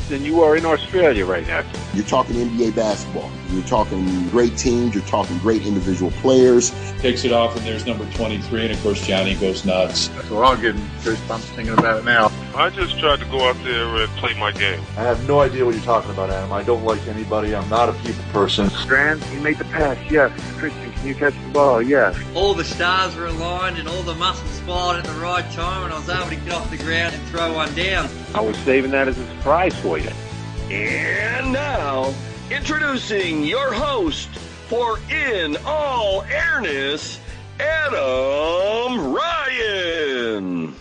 than you are in Australia right now. You're talking NBA basketball. You're talking great teams. You're talking great individual players. Takes it off, and there's number 23, and of course Johnny goes nuts. So I'll get goosebumps thinking about it now. I just tried to go out there and play my game. I have no idea what you're talking about, Adam. I don't like anybody. I'm not a people person. Strand, you make the pass, yes. Christian, can you catch the ball? Yes. All the stars were aligned and all the muscles fired at the right time, and I was able to get off the ground and throw one down. I was saving that as a surprise for you. And now, introducing your host for In All Airness, Adam Ryan.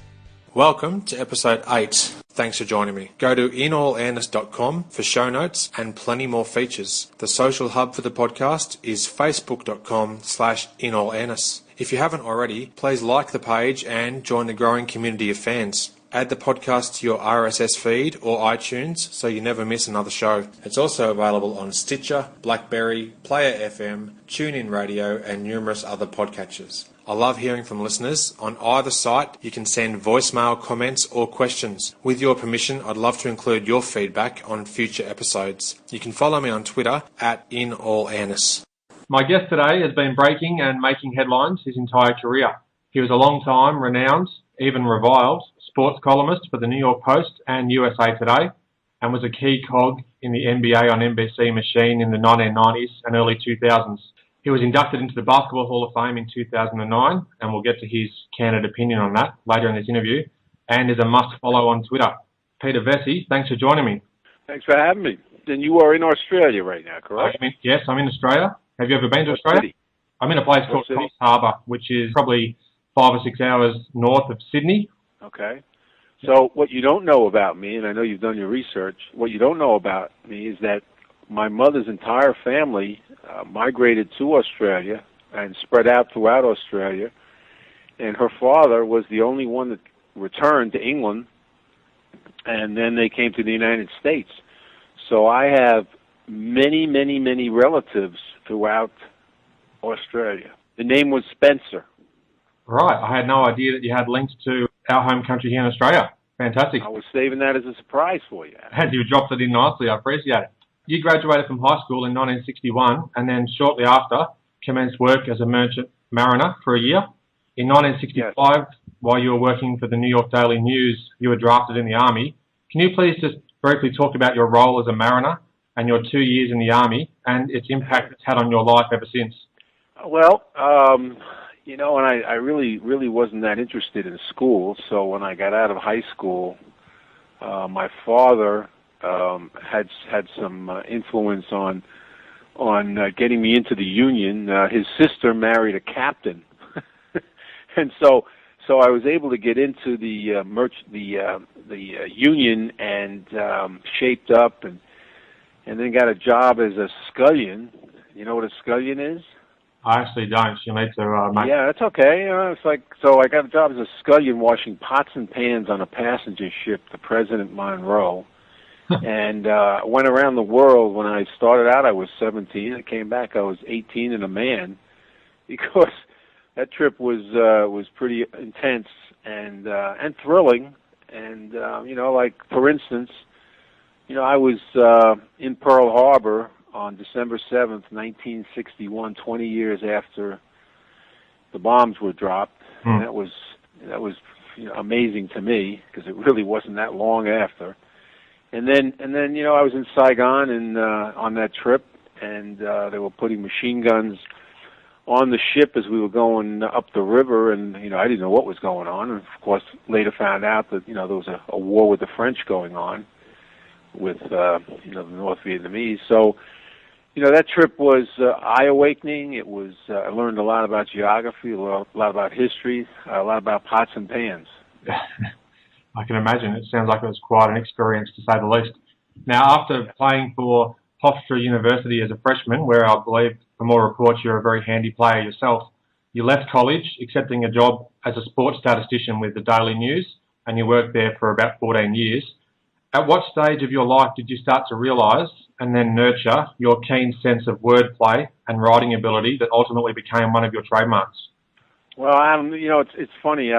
Welcome to episode 8. Thanks for joining me. Go to inallairness.com for show notes and plenty more features. The social hub for the podcast is facebook.com/inallairness. If you haven't already, please like the page and join the growing community of fans. Add the podcast to your RSS feed or iTunes so you never miss another show. It's also available on Stitcher, BlackBerry, Player FM, TuneIn Radio, and numerous other podcatchers. I love hearing from listeners. On either site, you can send voicemail comments or questions. With your permission, I'd love to include your feedback on future episodes. You can follow me on Twitter @InAllAirness. My guest today has been breaking and making headlines his entire career. He was a long-time, renowned, even reviled, sports columnist for the New York Post and USA Today, and was a key cog in the NBA on NBC machine in the 1990s and early 2000s. He was inducted into the Basketball Hall of Fame in 2009, and we'll get to his candid opinion on that later in this interview, and is a must-follow on Twitter. Peter Vecsey, thanks for joining me. Thanks for having me. Then you are in Australia right now, correct? Yes, I'm in Australia. Have you ever been to Australia? City? I'm in a place called Coffs Harbour, which is probably 5 or 6 hours north of Sydney. Okay. So what you don't know about me, and I know you've done your research, what you don't know about me is that my mother's entire family migrated to Australia and spread out throughout Australia, and her father was the only one that returned to England, and then they came to the United States. So I have many, many, many relatives throughout Australia. The name was Spencer. Right. I had no idea that you had links to our home country here in Australia. Fantastic. I was saving that as a surprise for you. And you dropped it in nicely. I appreciate it. You graduated from high school in 1961 and then shortly after commenced work as a merchant mariner for a year. In 1965, yes. While you were working for the New York Daily News, you were drafted in the Army. Can you please just briefly talk about your role as a mariner and your 2 years in the Army and its impact it's had on your life ever since? Well, you know, and I really wasn't that interested in school. So when I got out of high school, my father had some influence on getting me into the Union. His sister married a captain, and so I was able to get into the Union and shaped up and then got a job as a scullion. You know what a scullion is? I actually don't. You need to make... Yeah, that's okay. It's like, so I got a job as a scullion washing pots and pans on a passenger ship, the President Monroe. And went around the world. When I started out, I was 17. I came back, I was 18 and a man, because that trip was pretty intense and thrilling. And you know, like for instance, you know, I was in Pearl Harbor on December 7th, 1961, 20 years after the bombs were dropped. And that was you know, amazing to me because it really wasn't that long after. And then you know, I was in Saigon and on that trip, and they were putting machine guns on the ship as we were going up the river, and you know, I didn't know what was going on. And of course, later found out that you know, there was a war with the French going on with you know, the North Vietnamese. So you know, that trip was eye-awakening. It was I learned a lot about geography, a lot about history, a lot about pots and pans. I can imagine. It sounds like it was quite an experience, to say the least. Now, after playing for Hofstra University as a freshman, where I believe, from all reports, you're a very handy player yourself, you left college, accepting a job as a sports statistician with the Daily News, and you worked there for about 14 years. At what stage of your life did you start to realise and then nurture your keen sense of wordplay and writing ability that ultimately became one of your trademarks? Well, Adam, you know, it's funny.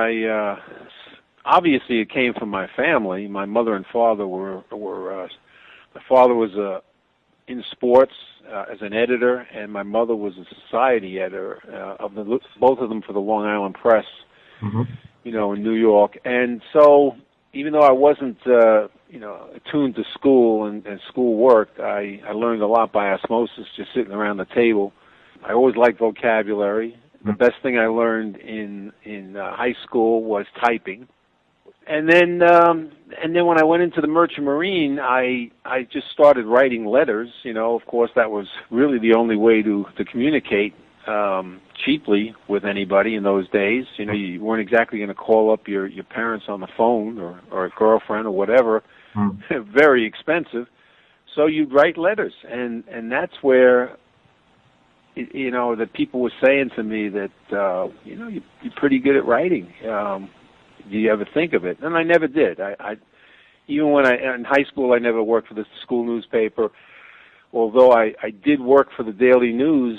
Obviously it came from my family. My mother and father were My father was in sports as an editor, and my mother was a society editor both of them for the Long Island Press, in New York. And so, even though I wasn't, attuned to school and school work, I learned a lot by osmosis, just sitting around the table. I always liked vocabulary. The best thing I learned in high school was typing. And then when I went into the Merchant Marine, I just started writing letters. Of course, that was really the only way to communicate cheaply with anybody in those days. You weren't exactly going to call up your parents on the phone or a girlfriend or whatever. Very expensive. So you'd write letters, and that's where that people were saying to me that you're pretty good at writing. Do you ever think of it? And I never did. I even when in high school, I never worked for the school newspaper, although I did work for the Daily News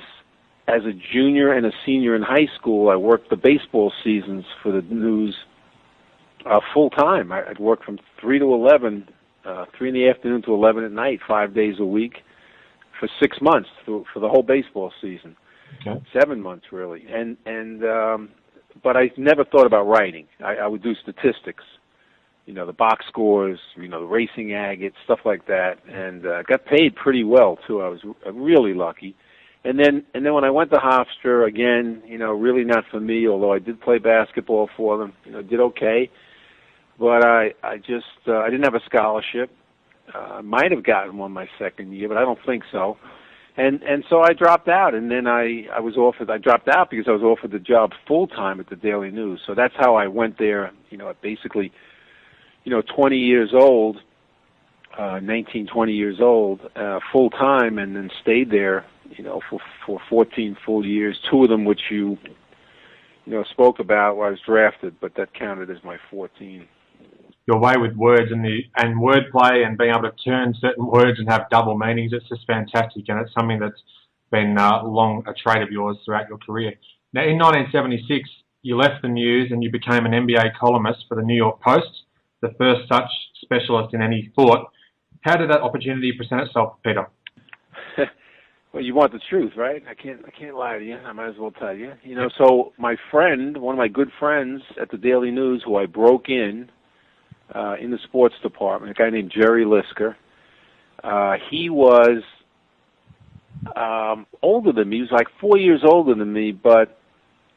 as a junior and a senior in high school. I worked the baseball seasons for the news full time. I'd work from 3 to 11, 3 in the afternoon to 11 at night, 5 days a week for 6 months for the whole baseball season. Okay. 7 months, really. But I never thought about writing. I would do statistics, the box scores, the racing agates, stuff like that, and got paid pretty well too. I was really lucky. And then when I went to Hofstra, again, really not for me. Although I did play basketball for them, did okay. But I didn't have a scholarship. I might have gotten one my second year, but I don't think so. And so I dropped out, and then I dropped out because I was offered the job full-time at the Daily News. So that's how I went there, at basically, 20 years old, 19, 20 years old, full-time, and then stayed there, for 14 full years, 2 of them which you spoke about where I was drafted, but that counted as my 14. Your way with words and wordplay and being able to turn certain words and have double meanings, it's just fantastic, and it's something that's been long a trait of yours throughout your career. Now, in 1976, you left the news and you became an NBA columnist for the New York Post, the first such specialist in any sport. How did that opportunity present itself, Peter? Well, you want the truth, right? I can't lie to you. I might as well tell you. So my friend, one of my good friends at the Daily News, who I broke in the sports department, a guy named Jerry Lisker. He was older than me. He was like 4 years older than me, but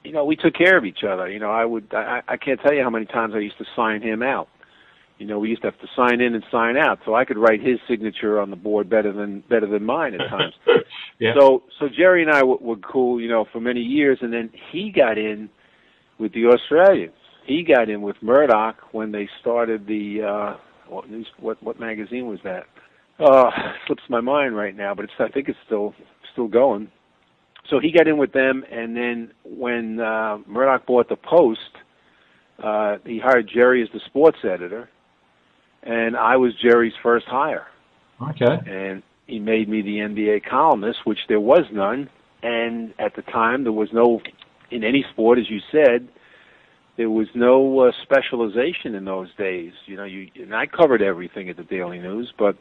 we took care of each other. I can't tell you how many times I used to sign him out. We used to have to sign in and sign out, so I could write his signature on the board better than mine at times. Yeah. So Jerry and I were cool, for many years, and then he got in with the Australians. He got in with Murdoch when they started the what magazine was that? Slips my mind right now, but I think it's still going. So he got in with them, and then when Murdoch bought the Post, he hired Jerry as the sports editor, and I was Jerry's first hire. Okay. And he made me the NBA columnist, which there was none, and at the time there was no, in any sport, as you said, there was no specialization in those days. And I covered everything at the Daily News, but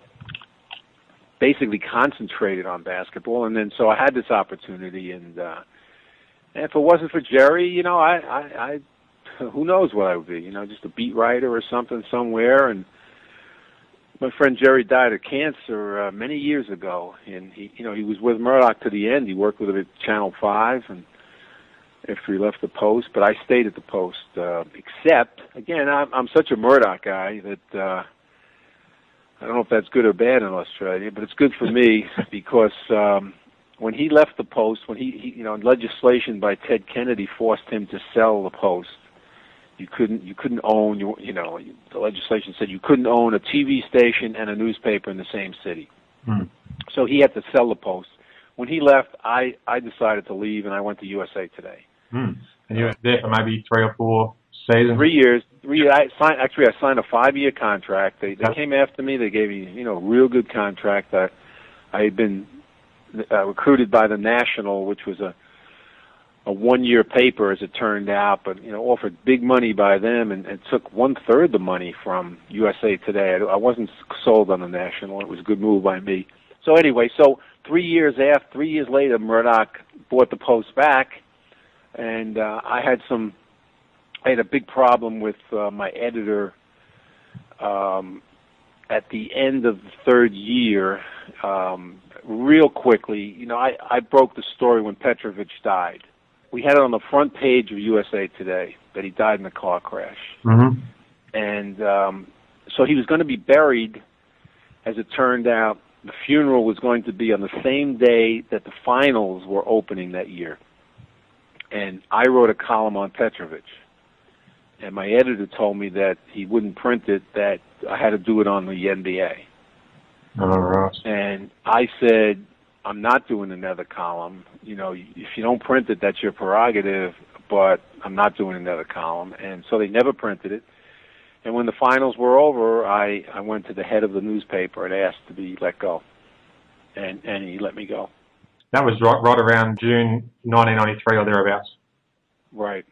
basically concentrated on basketball. And then so I had this opportunity, and if it wasn't for Jerry, I who knows what I would be? Just a beat writer or something somewhere. And my friend Jerry died of cancer many years ago, and he was with Murdoch to the end. He worked with him at Channel 5, and after he left the Post, but I stayed at the Post, except, again, I'm such a Murdoch guy that I don't know if that's good or bad in Australia, but it's good for me because when he left the Post, when he legislation by Ted Kennedy forced him to sell the Post. You couldn't own, the legislation said you couldn't own a TV station and a newspaper in the same city. So he had to sell the Post. When he left, I decided to leave, and I went to USA Today. And you were there for maybe 3 or 4 seasons? 3 years. I signed a 5-year contract. They came after me. They gave me, a real good contract. I had been recruited by the National, which was a one-year paper, as it turned out, but offered big money by them, and took 1/3 the money from USA Today. I wasn't sold on the National. It was a good move by me. So anyway, 3 years later, Murdoch bought the Post back, and I had a big problem with my editor at the end of the third year. Real quickly, I broke the story when Petrovic died. We had it on the front page of USA Today that he died in a car crash. Mm-hmm. And so he was going to be buried. As it turned out, the funeral was going to be on the same day that the finals were opening that year. And I wrote a column on Petrovic. And my editor told me that he wouldn't print it, that I had to do it on the NBA. All right. And I said, I'm not doing another column. If you don't print it, that's your prerogative, but I'm not doing another column. And so they never printed it. And when the finals were over, I went to the head of the newspaper and asked to be let go. And he let me go. That was right around June 1993 or thereabouts. Right.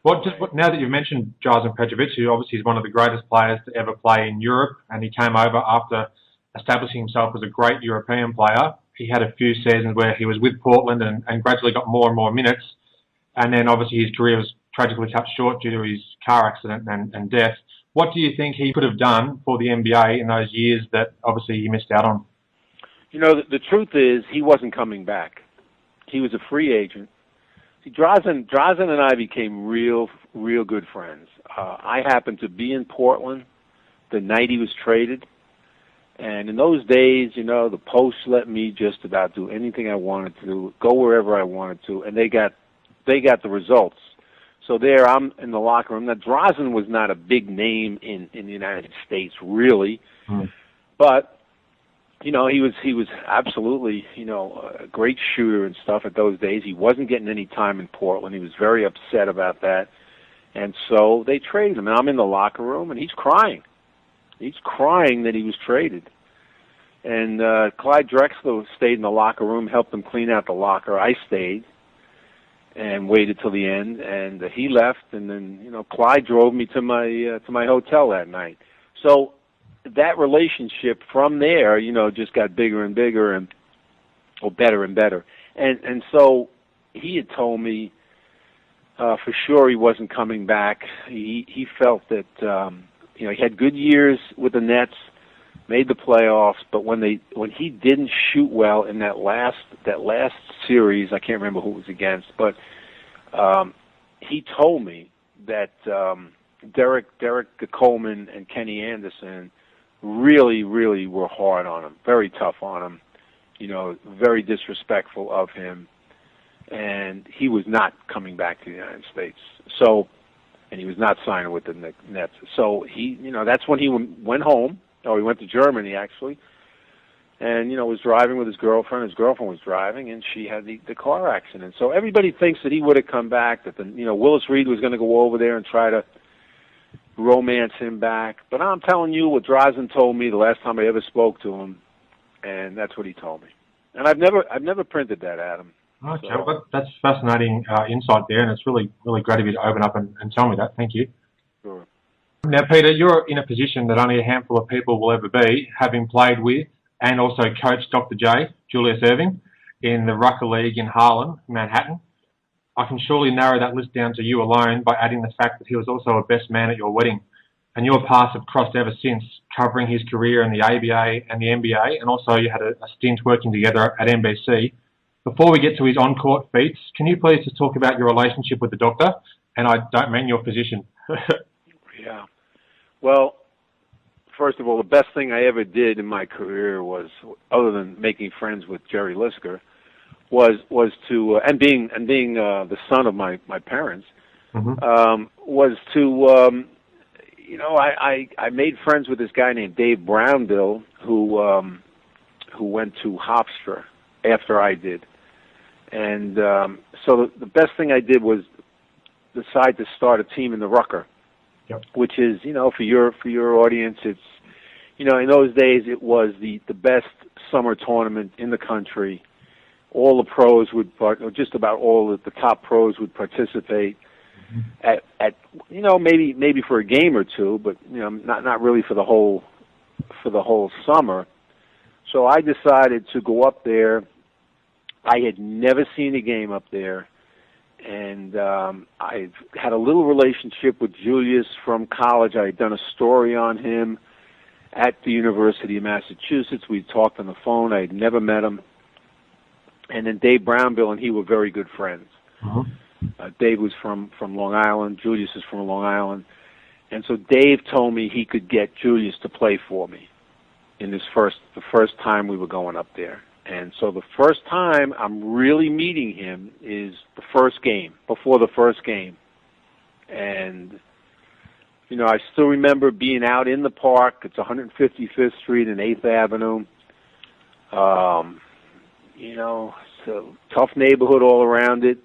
Now that you've mentioned Drazen Petrovic, who obviously is one of the greatest players to ever play in Europe, and he came over after establishing himself as a great European player. He had a few seasons where he was with Portland and gradually got more and more minutes. And then obviously his career was tragically cut short due to his car accident and death. What do you think he could have done for the NBA in those years that obviously he missed out on? The truth is he wasn't coming back. He was a free agent. See, Drazen and I became real good friends. I happened to be in Portland the night he was traded. And in those days, the Post let me just about do anything I wanted to, go wherever I wanted to, and they got the results. So there, I'm in the locker room. Now, Drazen was not a big name in the United States, really, but he was absolutely a great shooter and stuff at those days. He wasn't getting any time in Portland. He was very upset about that, and so they traded him. And I'm in the locker room, and he's crying. He's crying that he was traded. And Clyde Drexler stayed in the locker room, helped him clean out the locker. I stayed and waited till the end, and he left. And then, Clyde drove me to my hotel that night. So that relationship from there, just got bigger and bigger or better and better. And so he had told me for sure he wasn't coming back. He felt that he had good years with the Nets, made the playoffs, but when he didn't shoot well in that last series, I can't remember who it was against, but he told me that Derek Coleman and Kenny Anderson really were hard on him, very tough on him, very disrespectful of him, and he was not coming back to the United States. So. And he was not signing with the Nets. So that's when he went home. He went to Germany, actually. And, was driving with his girlfriend. His girlfriend was driving, and she had the car accident. So everybody thinks that he would have come back, that Willis Reed was going to go over there and try to romance him back. But I'm telling you what Drazen told me the last time I ever spoke to him, and that's what he told me. And I've never printed that, Adam. Okay, well, that's fascinating insight there, and it's really great of you to open up and tell me that. Thank you. Sure. Now, Peter, you're in a position that only a handful of people will ever be, having played with and also coached Dr. J, Julius Erving, in the Rucker League in Harlem, Manhattan. I can surely narrow that list down to you alone by adding the fact that he was also a best man at your wedding. And your paths have crossed ever since, covering his career in the ABA and the NBA, and also you had a stint working together at NBC. Before we get to his on-court feats, can you please just talk about your relationship with the doctor? And I don't mean your position. Yeah. Well, first of all, the best thing I ever did in my career was, other than making friends with Jerry Lisker, was to and being the son of my parents, was to I made friends with this guy named Dave Brownbill who went to Hofstra after I did. And so the best thing I did was decide to start a team in the Rucker, which is, for your audience, it's, in those days it was the best summer tournament in the country, all the pros would, or just about all of the top pros would participate at maybe for a game or two, but not really for the whole summer. So I decided to go up there. I had never seen a game up there, and I had a little relationship with Julius from college. I had done a story on him at the University of Massachusetts. We talked on the phone. I had never met him. And then Dave Brownbill and he were very good friends. Dave was from Long Island. Julius is from Long Island. And so Dave told me he could get Julius to play for me in the first time we were going up there. And so the first time I'm really meeting him is the first game, before the first game. And, I still remember being out in the park. It's 155th Street and 8th Avenue. It's a tough neighborhood all around it.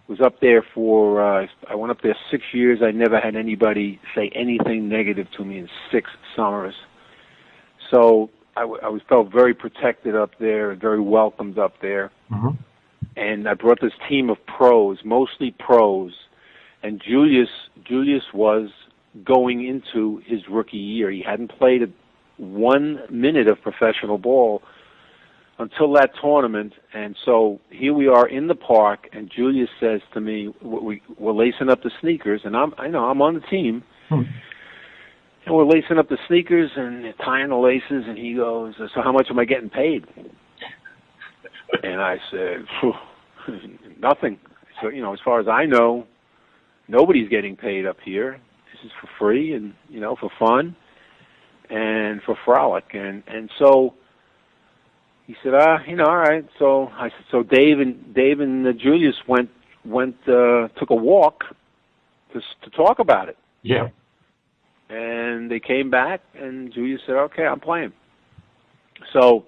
Was up there I went up there 6 years. I never had anybody say anything negative to me in 6 summers. So I felt very protected up there and very welcomed up there. And I brought this team of pros, mostly pros, and Julius was going into his rookie year. He hadn't played 1 minute of professional ball until that tournament, and so here we are in the park, and Julius says to me, we're lacing up the sneakers, and I'm on the team, and we're lacing up the sneakers and tying the laces, and he goes, so how much am I getting paid? And I said, nothing. So, as far as I know, nobody's getting paid up here. This is for free and, for fun and for frolic. And so he said, all right. So I said, so Dave and Julius went took a walk to talk about it. Yeah. And they came back, and Julius said, okay, I'm playing. So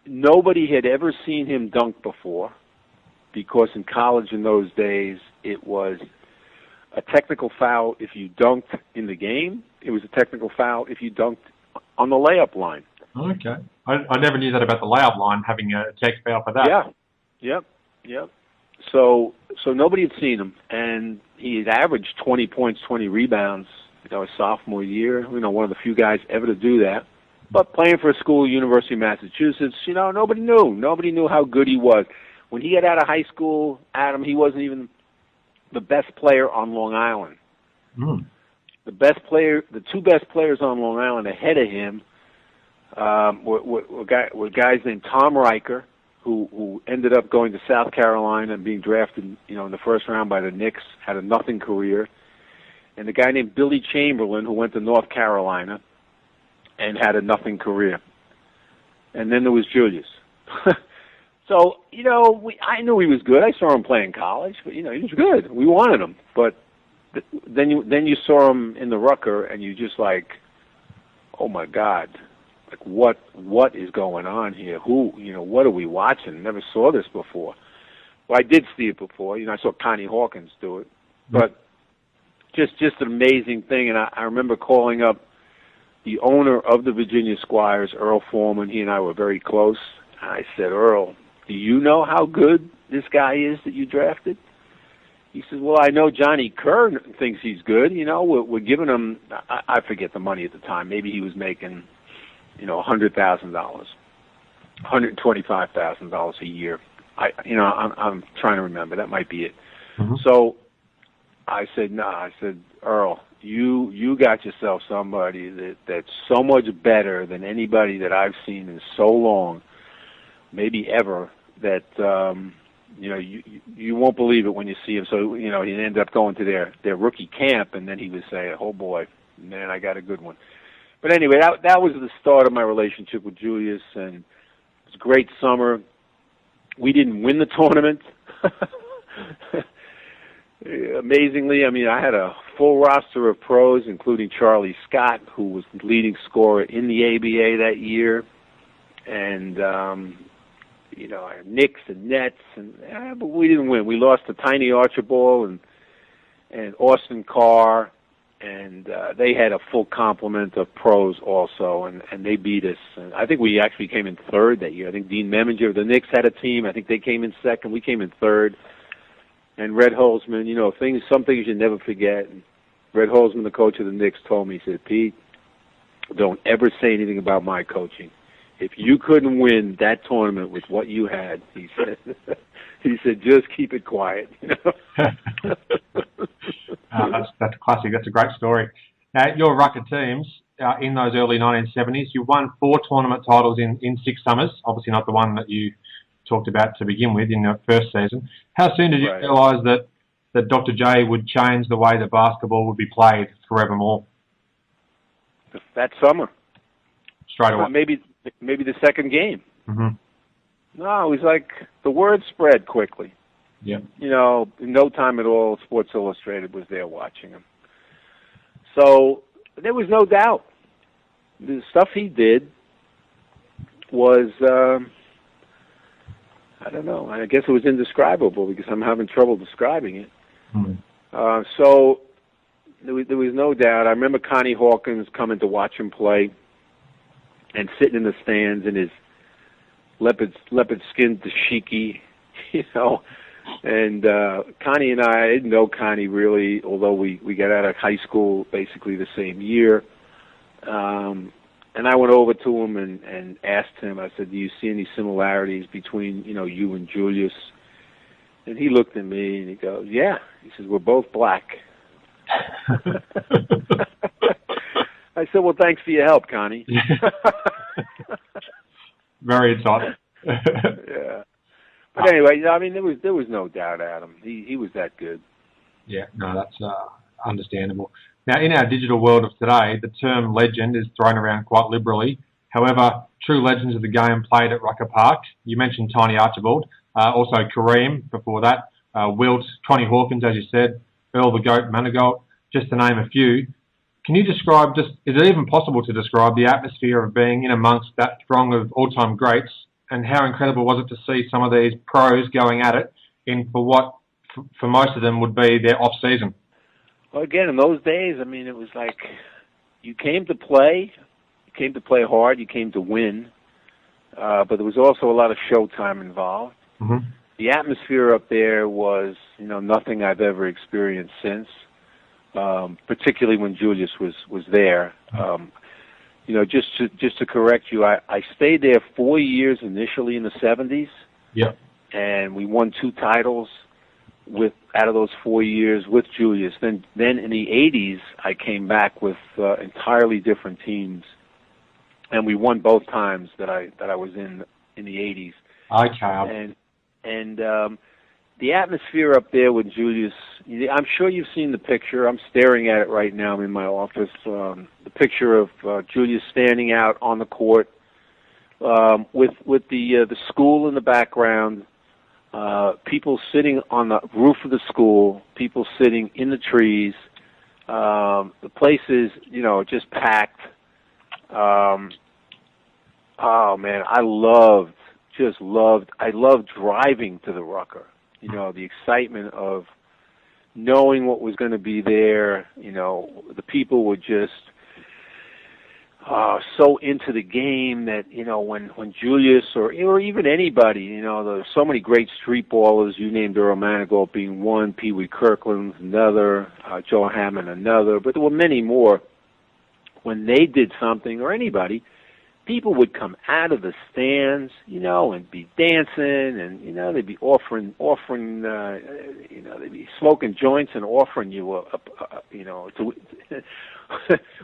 nobody had ever seen him dunk before, because in college in those days, it was a technical foul if you dunked in the game. It was a technical foul if you dunked on the layup line. Okay. I never knew that about the layup line, having a tech foul for that. Yeah. Yep. So nobody had seen him, and he had averaged 20 points, 20 rebounds, his sophomore year. One of the few guys ever to do that. But playing for a school, University of Massachusetts, nobody knew. Nobody knew how good he was. When he got out of high school, Adam, he wasn't even the best player on Long Island. The 2 best players on Long Island ahead of him were guys named Tom Riker, who ended up going to South Carolina and being drafted, in the first round by the Knicks, had a nothing career, and a guy named Billy Chamberlain, who went to North Carolina and had a nothing career. And then there was Julius. So, I knew he was good. I saw him play in college, but, he was good. We wanted him. But then you saw him in the Rucker, and you just like, oh, my God. Like, what is going on here? What are we watching? Never saw this before. Well, I did see it before. I saw Connie Hawkins do it. But just an amazing thing. And I remember calling up the owner of the Virginia Squires, Earl Foreman. He and I were very close. I said, Earl, do you know how good this guy is that you drafted? He says, well, I know Johnny Kerr thinks he's good. We're giving him, I forget the money at the time. Maybe he was making, $100,000, $125,000 a year. I'm trying to remember. That might be it. So I said, no. I said, Earl, you got yourself somebody that's so much better than anybody that I've seen in so long, maybe ever, that you won't believe it when you see him. So he ended up going to their rookie camp, and then he would say, oh boy, man, I got a good one. But anyway, that was the start of my relationship with Julius, and it was a great summer. We didn't win the tournament. Amazingly, I had a full roster of pros, including Charlie Scott, who was the leading scorer in the ABA that year, and Knicks and Nets, but we didn't win. We lost to Tiny Archibald and Austin Carr and they had a full complement of pros also, and they beat us. And I think we actually came in third that year. I think Dean Meminger of the Knicks had a team. I think they came in second. We came in third. And Red Holzman, some things you never forget. And Red Holzman, the coach of the Knicks, told me, he said, Pete, don't ever say anything about my coaching. If you couldn't win that tournament with what you had, he said, just keep it quiet. That's classic. That's a great story. Now, your Rucker teams in those early 1970s, you won 4 tournament titles in 6 summers. Obviously, not the one that you talked about to begin with in your first season. How soon did you realise that Dr. J would change the way that basketball would be played forevermore? That summer. Straight away. Maybe the second game. Mm-hmm. No, it was like the word spread quickly. Yeah. In no time at all, Sports Illustrated was there watching him. So there was no doubt. The stuff he did was, I don't know, I guess it was indescribable because I'm having trouble describing it. Mm-hmm. So there was no doubt. I remember Connie Hawkins coming to watch him play and sitting in the stands in his leopard skin dashiki, and Connie and I didn't know Connie really, although we got out of high school basically the same year. And I went over to him and asked him, I said, do you see any similarities between, you and Julius? And he looked at me and he goes, yeah. He says, we're both black. I said, well, thanks for your help, Connie. Very insightful. Yeah. But anyway, there was no doubt, Adam. He was that good. Yeah, no, that's understandable. Now, in our digital world of today, the term legend is thrown around quite liberally. However, true legends of the game played at Rucker Park. You mentioned Tiny Archibald, also Kareem before that, Wilt, Connie Hawkins, as you said, Earl the Goat Manigault, just to name a few. Can you describe, is it even possible to describe the atmosphere of being in amongst that throng of all-time greats, and how incredible was it to see some of these pros going at it for what, for most of them, would be their off-season? Well, again, in those days, it was like you came to play hard, you came to win, but there was also a lot of showtime involved. Mm-hmm. The atmosphere up there was, nothing I've ever experienced since, particularly when Julius was there. Just to correct you, I stayed there 4 years initially in the 70s. Yeah. And we won 2 titles out of those 4 years with Julius. Then in the 80s, I came back with entirely different teams, and we won both times that I was in the 80s. Okay. And the atmosphere up there with Julius, I'm sure you've seen the picture. I'm staring at it right now in my office. The picture of Julius standing out on the court with the school in the background, people sitting on the roof of the school, people sitting in the trees. The place is, just packed. Oh man, I loved driving to the Rucker. The excitement of knowing what was going to be there. The people were just so into the game that, when Julius or even anybody, there's so many great street ballers. You named Earl Manigault being one, Pee Wee Kirkland another, Joe Hammond another, but there were many more. When they did something, or anybody, people would come out of the stands, and be dancing, and they'd be offering, they'd be smoking joints and offering you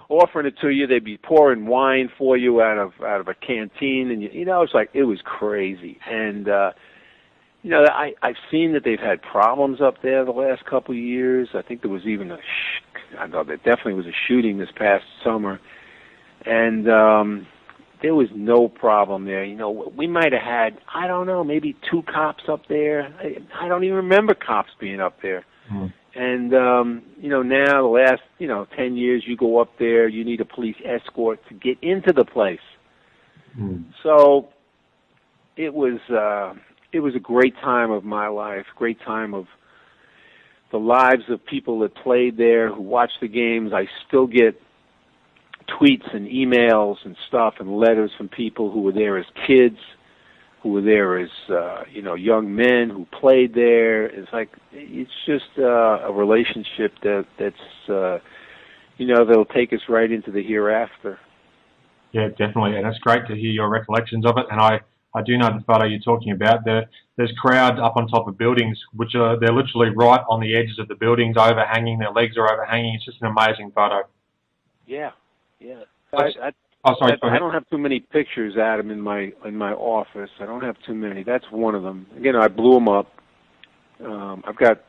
offering it to you. They'd be pouring wine for you out of a canteen, and it's like it was crazy. And I've seen that they've had problems up there the last couple of years. I think there was even I know there definitely was a shooting this past summer, and there was no problem there. We might have had, I don't know, maybe 2 cops up there. I don't even remember cops being up there. Mm. And, now the last, 10 years, you go up there, you need a police escort to get into the place. Mm. So it was a great time of my life, great time of the lives of people that played there, who watched the games. I still get tweets and emails and stuff and letters from people who were there as kids, who were there as young men who played there. It's just a relationship that's that'll take us right into the hereafter. Yeah, definitely, and it's great to hear your recollections of it. And I do know the photo you're talking about. There's crowds up on top of buildings, which they're literally right on the edges of the buildings, overhanging. Their legs are overhanging. It's just an amazing photo. Yeah. Sorry. I don't have too many pictures, Adam, in my office. I don't have too many. That's one of them. Again, I blew them up. I've got,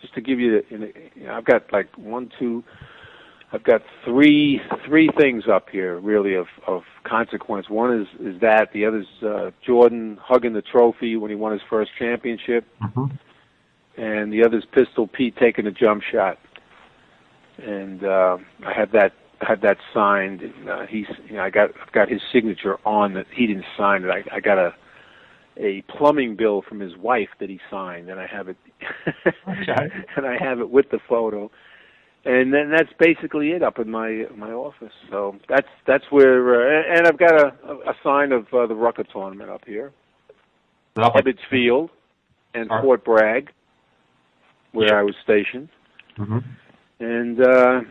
just to give you, I've got I've got three things up here, really, of consequence. One is that. The other's Jordan hugging the trophy when he won his first championship. Mm-hmm. And the other's Pistol Pete taking a jump shot. And I had that signed. I've got his signature on that. He didn't sign it. I got a plumbing bill from his wife that he signed, and I have it. Okay. And I have it with the photo. And then that's basically it up in my office. So that's where. And I've got a sign of the Rucker tournament up here. Ebbets Field and Fort Bragg, where I was stationed. Mm-hmm. And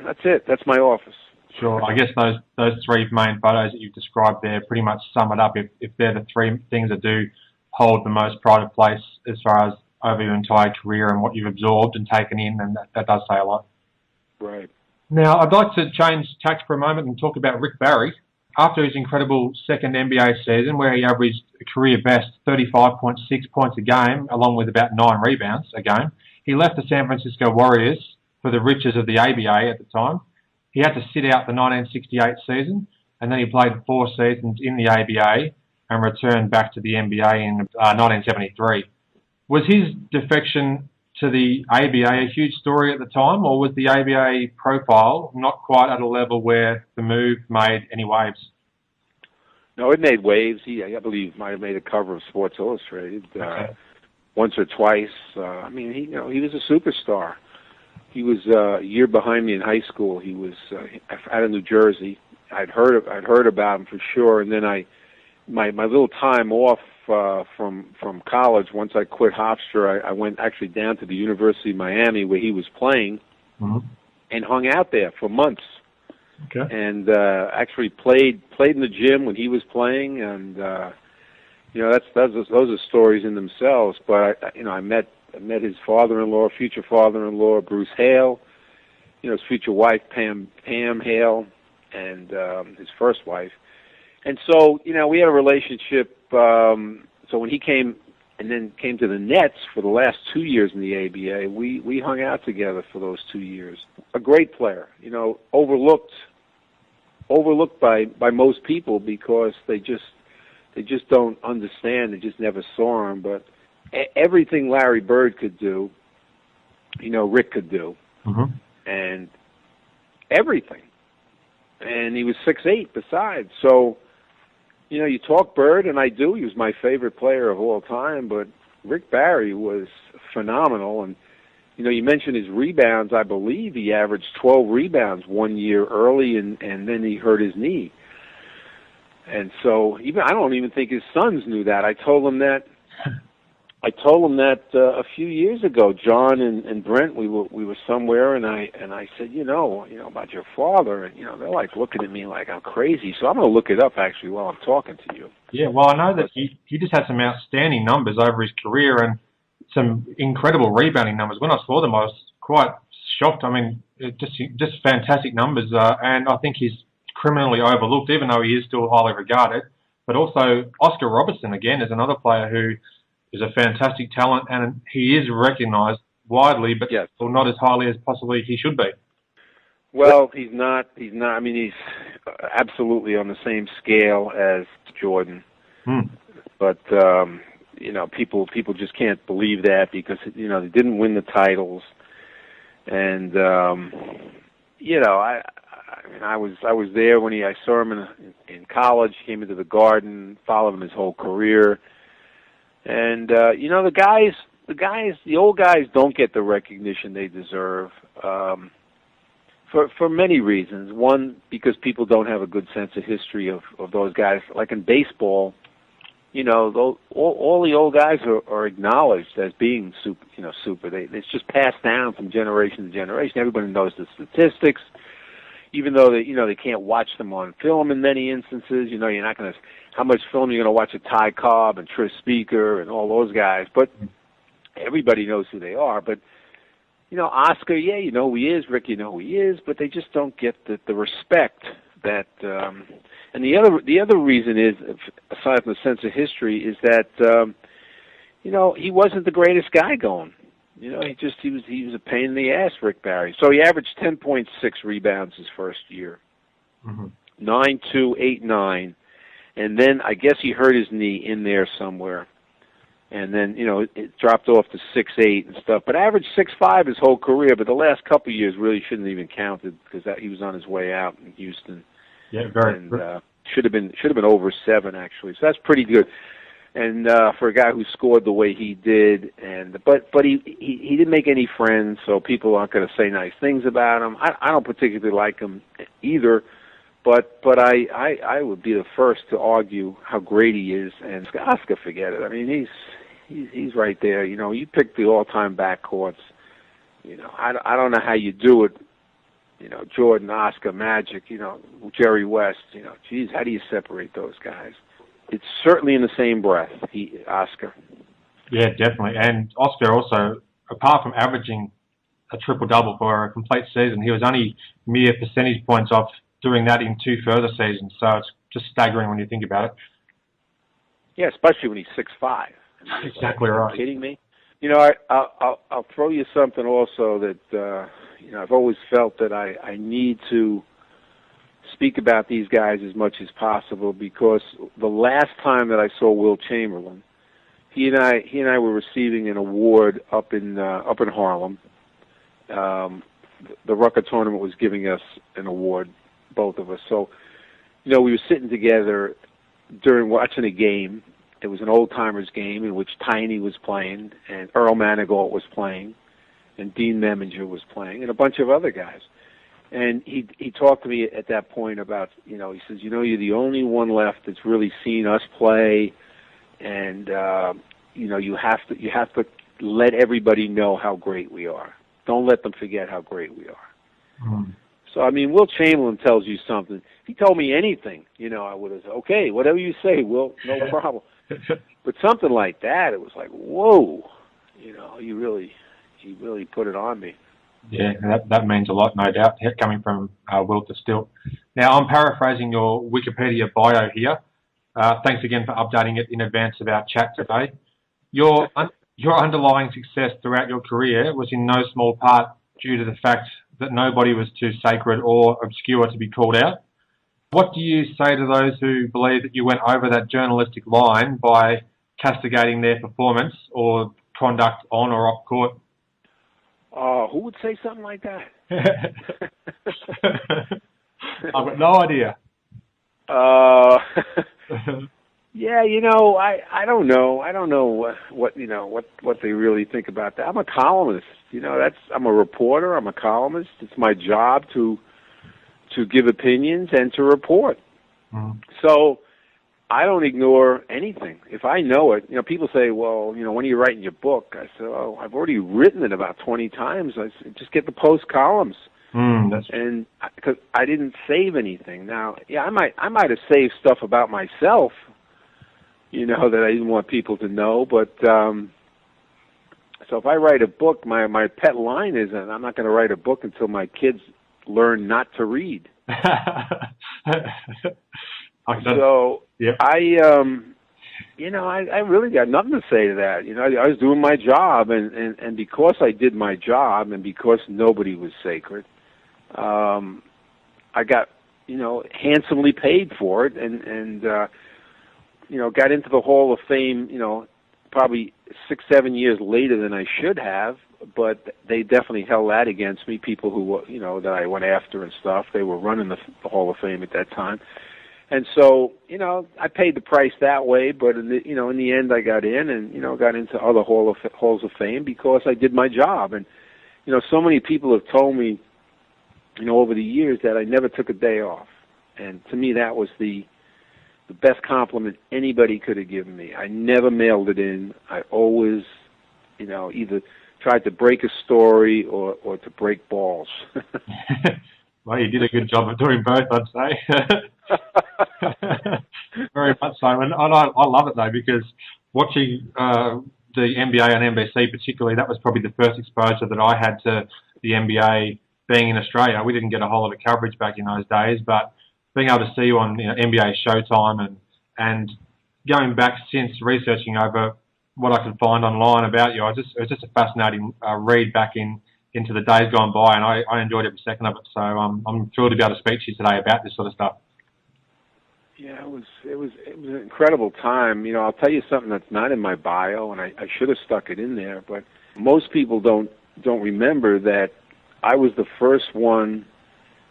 that's it. That's my office. Sure. I guess those three main photos that you've described there pretty much sum it up. If they're the three things that do hold the most pride of place as far as over your entire career and what you've absorbed and taken in, and that does say a lot. Right. Now, I'd like to change tack for a moment and talk about Rick Barry. After his incredible second NBA season, where he averaged a career best 35.6 points a game, along with about 9 rebounds a game, he left the San Francisco Warriors for the riches of the ABA at the time. He had to sit out the 1968 season, and then he played 4 seasons in the ABA and returned back to the NBA in 1973. Was his defection to the ABA a huge story at the time, or was the ABA profile not quite at a level where the move made any waves? No, it made waves. I believe, might have made a cover of Sports Illustrated once or twice. He was a superstar. He was a year behind me in high school. He was out of New Jersey. I'd heard about him for sure, and then my little time off from college, once I quit Hofstra, I went actually down to the University of Miami where he was playing, mm-hmm. and hung out there for months. Okay. And actually played in the gym when he was playing, and those are stories in themselves. But I met his father-in-law, future father-in-law, Bruce Hale, his future wife, Pam Hale, and his first wife. And so, we had a relationship. So when he came to the Nets for the last 2 years in the ABA, we hung out together for those 2 years. A great player, overlooked by most people because they just don't understand. They just never saw him. But everything Larry Bird could do, Rick could do, mm-hmm. and everything. And he was 6'8" besides. So, you talk Bird, and I do. He was my favorite player of all time. But Rick Barry was phenomenal. And, you mentioned his rebounds. I believe he averaged 12 rebounds 1 year early, and then he hurt his knee. And so I don't even think his sons knew that. I told them that a few years ago. John and Brent, we were somewhere, and I said, about your father, and they're like looking at me like I'm crazy. So I'm going to look it up actually while I'm talking to you. Yeah, well, I know that he just had some outstanding numbers over his career and some incredible rebounding numbers. When I saw them, I was quite shocked. I mean, just fantastic numbers, and I think he's criminally overlooked, even though he is still highly regarded. But also, Oscar Robertson, again, is another player who is a fantastic talent, and he is recognised widely, but yes, not as highly as possibly he should be. Well, he's not. I mean, he's absolutely on the same scale as Jordan. But people just can't believe that because they didn't win the titles, and I was there when I saw him in college. Came into the Garden, followed him his whole career. And, the the old guys don't get the recognition they deserve. For many reasons. One, because people don't have a good sense of history of those guys. Like in baseball, all the old guys are acknowledged as being super. It's just passed down from generation to generation. Everybody knows the statistics, even though they can't watch them on film in many instances. You're not going to. How much film you're going to watch of Ty Cobb and Tris Speaker and all those guys? But everybody knows who they are. But Oscar, you know who he is. Rick, you know who he is. But they just don't get the respect that. And the other reason is, aside from the sense of history, is that he wasn't the greatest guy going. He was a pain in the ass, Rick Barry. So he averaged 10.6 rebounds his first year, 9.2, 8.9, and then I guess he hurt his knee in there somewhere. And then, it dropped off to 6'8" and stuff. But averaged 6'5" his whole career. But the last couple of years really shouldn't even counted because he was on his way out in Houston. Yeah, very. And should have been over 7 actually. So that's pretty good. And for a guy who scored the way he did, but he didn't make any friends, so people aren't going to say nice things about him. I don't particularly like him either. But I would be the first to argue how great he is. And Oscar, forget it. I mean, he's right there. You pick the all-time backcourts. I don't know how you do it. Jordan, Oscar, Magic. Jerry West. Geez, how do you separate those guys? It's certainly in the same breath. Oscar. Yeah, definitely. And Oscar also, apart from averaging a triple-double for a complete season, he was only mere percentage points off doing that in 2 further seasons. So it's just staggering when you think about it. Yeah, especially when he's 6'5". Exactly right. Are you kidding me? I'll throw you something also that I've always felt that I need to speak about these guys as much as possible, because the last time that I saw Wilt Chamberlain, he and I were receiving an award up in Harlem. The Rucker tournament was giving us an award, both of us. So, we were sitting together during watching a game. It was an old-timers game in which Tiny was playing, and Earl Manigault was playing, and Dean Meminger was playing, and a bunch of other guys. And he talked to me at that point about, he says, you're the only one left that's really seen us play, and you have to let everybody know how great we are. Don't let them forget how great we are. Mm. So, I mean, Wilt Chamberlain tells you something. If he told me anything, I would have said, okay, whatever you say, Wilt, no problem. But something like that, it was like, whoa, he really put it on me. Yeah, that means a lot, no doubt, coming from Wilt to Stilt. Now, I'm paraphrasing your Wikipedia bio here. Thanks again for updating it in advance of our chat today. Your underlying success throughout your career was in no small part due to the fact that nobody was too sacred or obscure to be called out. What do you say to those who believe that you went over that journalistic line by castigating their performance or conduct on or off court? Who would say something like that? I've got no idea. Yeah, I don't know. I don't know what they really think about that. I'm a columnist. I'm a reporter. I'm a columnist. It's my job to give opinions and to report. Mm. So I don't ignore anything. If I know it, people say, well, when are you writing your book? I say, oh, I've already written it about 20 times. I say, just get the post columns. And because I didn't save anything. Now, yeah, I might have saved stuff about myself, that I didn't want people to know. But so if I write a book, my pet line is, I'm not going to write a book until my kids learn not to read. So yep. I really got nothing to say to that. I was doing my job, and because I did my job, and because nobody was sacred, I got handsomely paid for it, and got into the Hall of Fame. Probably 6-7 years later than I should have, but they definitely held that against me. People who that I went after and stuff, they were running the Hall of Fame at that time. And so, I paid the price that way, but in the end I got in and, got into other halls of fame because I did my job. And, so many people have told me, over the years that I never took a day off. And to me, that was the best compliment anybody could have given me. I never mailed it in. I always, either tried to break a story or to break balls. Well, you did a good job of doing both, I'd say. Very much so. And I love it, though, because watching the NBA on NBC particularly, that was probably the first exposure that I had to the NBA being in Australia. We didn't get a whole lot of coverage back in those days, but being able to see you on NBA Showtime and going back since researching over what I could find online about you, it was just a fascinating read back into the days gone by, and I enjoyed every second of it. So I'm thrilled to be able to speak to you today about this sort of stuff. Yeah, it was an incredible time. I'll tell you something that's not in my bio, and I should have stuck it in there, but most people don't remember that I was the first one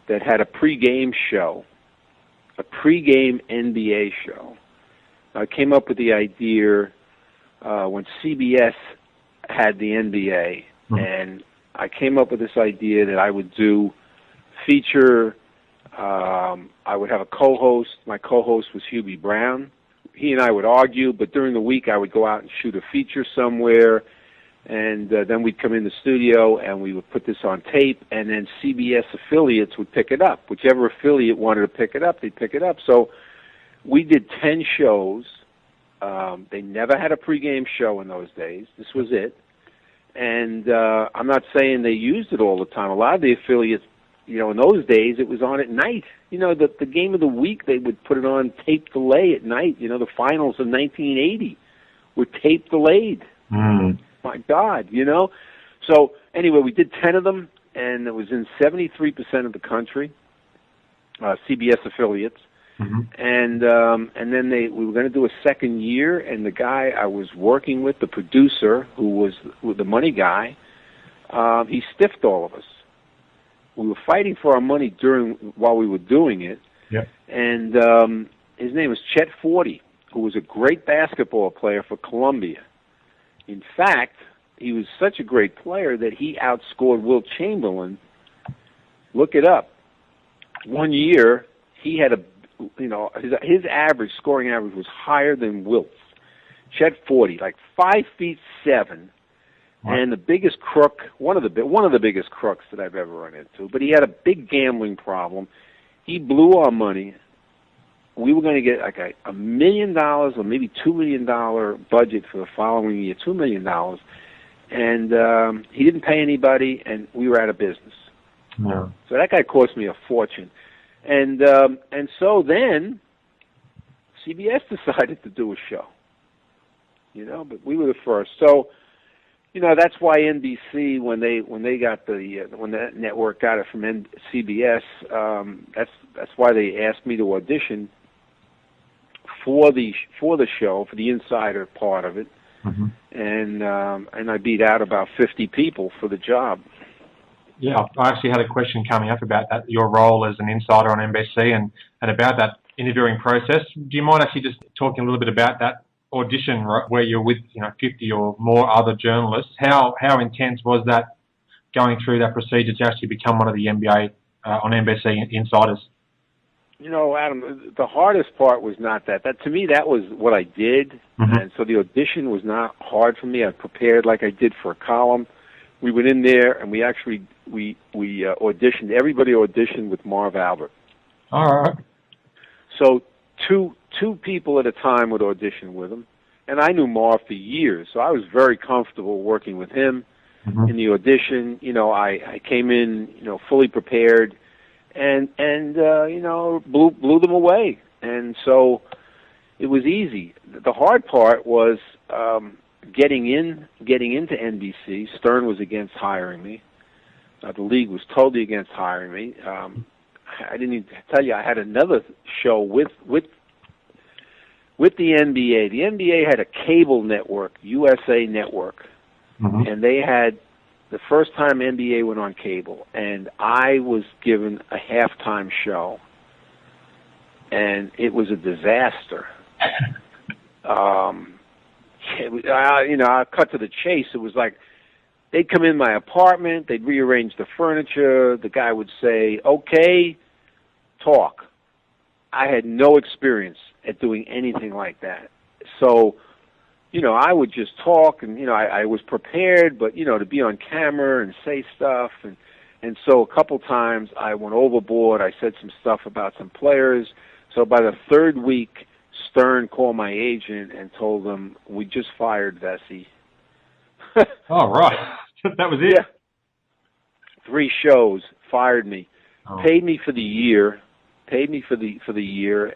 that had a pregame show, a pregame NBA show. I came up with the idea when CBS had the NBA, and I came up with this idea that I would do feature. I would have a co-host. My co-host was Hubie Brown. He and I would argue, but during the week I would go out and shoot a feature somewhere, and then we'd come in the studio and we would put this on tape, and then CBS affiliates would pick it up. Whichever affiliate wanted to pick it up, they'd pick it up. So we did 10 shows. They never had a pregame show in those days. This was it. And I'm not saying they used it all the time. A lot of the affiliates, in those days, it was on at night. The game of the week, they would put it on tape delay at night. The finals of 1980 were tape delayed. My God, So anyway, we did 10 of them, and it was in 73% of the country, CBS affiliates. And then we were going to do a second year, and the guy I was working with, the producer, who was the money guy, he stiffed all of us. We were fighting for our money while we were doing it. Yeah. And his name was Chet Forty, who was a great basketball player for Columbia. In fact, he was such a great player that he outscored Wilt Chamberlain. Look it up. One year, he had his scoring average was higher than Wilt's. Chet Forty, like 5'7", and the biggest crook, one of the biggest crooks that I've ever run into. But he had a big gambling problem. He blew our money. We were going to get like $1 million or maybe $2 million budget for the following year, $2 million, and he didn't pay anybody, and we were out of business. No. So that guy cost me a fortune. And so then CBS decided to do a show, but we were the first. So, that's why NBC, when that network got it from CBS, that's why they asked me to audition for the show, for the insider part of it, and I beat out about 50 people for the job. Yeah, I actually had a question coming up about that, your role as an insider on NBC and about that interviewing process. Do you mind actually just talking a little bit about that audition where you're with 50 or more other journalists? How intense was that going through that procedure to actually become one of the NBA on NBC insiders? Adam, the hardest part was not that. To me, that was what I did, and so the audition was not hard for me. I prepared like I did for a column. We went in there and we auditioned. Everybody auditioned with Marv Albert. All right. So two people at a time would audition with him, and I knew Marv for years, so I was very comfortable working with him in the audition. I came in fully prepared, and blew them away, and so it was easy. The hard part was getting into NBC. Stern was against hiring me. The league was totally against hiring me. I didn't even tell you I had another show with the NBA. The NBA had a cable network, USA Network, and they had the first time NBA went on cable, and I was given a halftime show. and it was a disaster. I'll cut to the chase. It was like they'd come in my apartment, they'd rearrange the furniture, the guy would say, okay, talk. I had no experience at doing anything like that. So, I would just talk, and, I was prepared, but, to be on camera and say stuff, and so a couple times I went overboard. I said some stuff about some players. So by the third week, Stern called my agent and told him, we just fired Vecsey. Oh, right. That was it? Yeah. 3 shows, fired me, paid me for the year,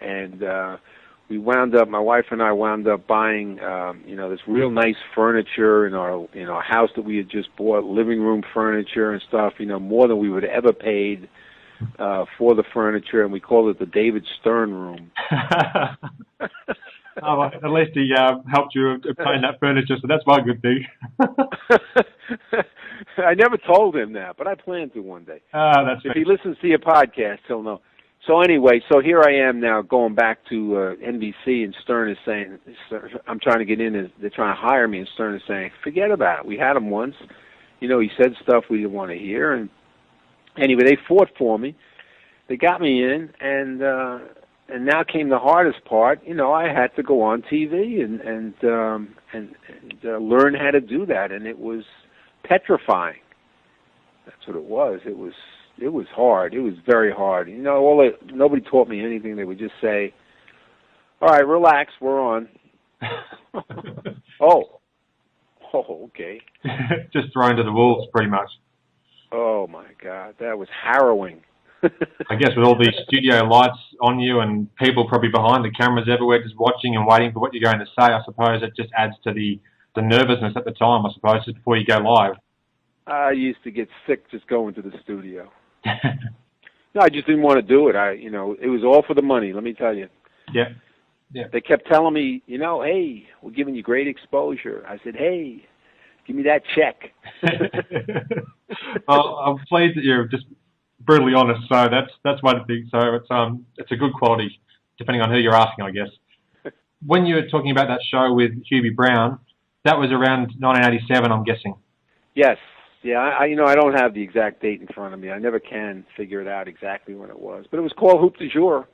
and we wound up, my wife and I wound up buying, this real nice furniture in our house that we had just bought, living room furniture and stuff, more than we would have ever paid for the furniture, and we called it the David Stern room. Oh, well, at least he helped you obtain that furniture, so that's one good thing. I never told him that, but I plan to one day. That's if he listens to your podcast, he'll know. So anyway, here I am now going back to NBC, and Stern is saying, I'm trying to get in, and they're trying to hire me, and Stern is saying, forget about it. We had him once. He said stuff we didn't want to hear, and anyway, they fought for me. They got me in, and now came the hardest part. I had to go on TV and learn how to do that, and it was petrifying. That's what it was. It was hard. It was very hard. Nobody taught me anything. They would just say, "All right, relax, we're on." Oh, okay. Just thrown to the wolves, pretty much. Oh my God, that was harrowing. I guess with all these studio lights on you and people probably behind the cameras everywhere just watching and waiting for what you're going to say, I suppose it just adds to the nervousness at the time, I suppose, just before you go live. I used to get sick just going to the studio. No, I just didn't want to do it. It was all for the money, let me tell you. Yeah. They kept telling me, hey, we're giving you great exposure. I said, hey, give me that check. Well, I'm pleased that you're just brutally honest, so that's one thing. So it's a good quality, depending on who you're asking, I guess. When you were talking about that show with Hubie Brown, that was around 1987, I'm guessing. Yes. Yeah, I don't have the exact date in front of me. I never can figure it out exactly when it was. But it was called Hoop du Jour.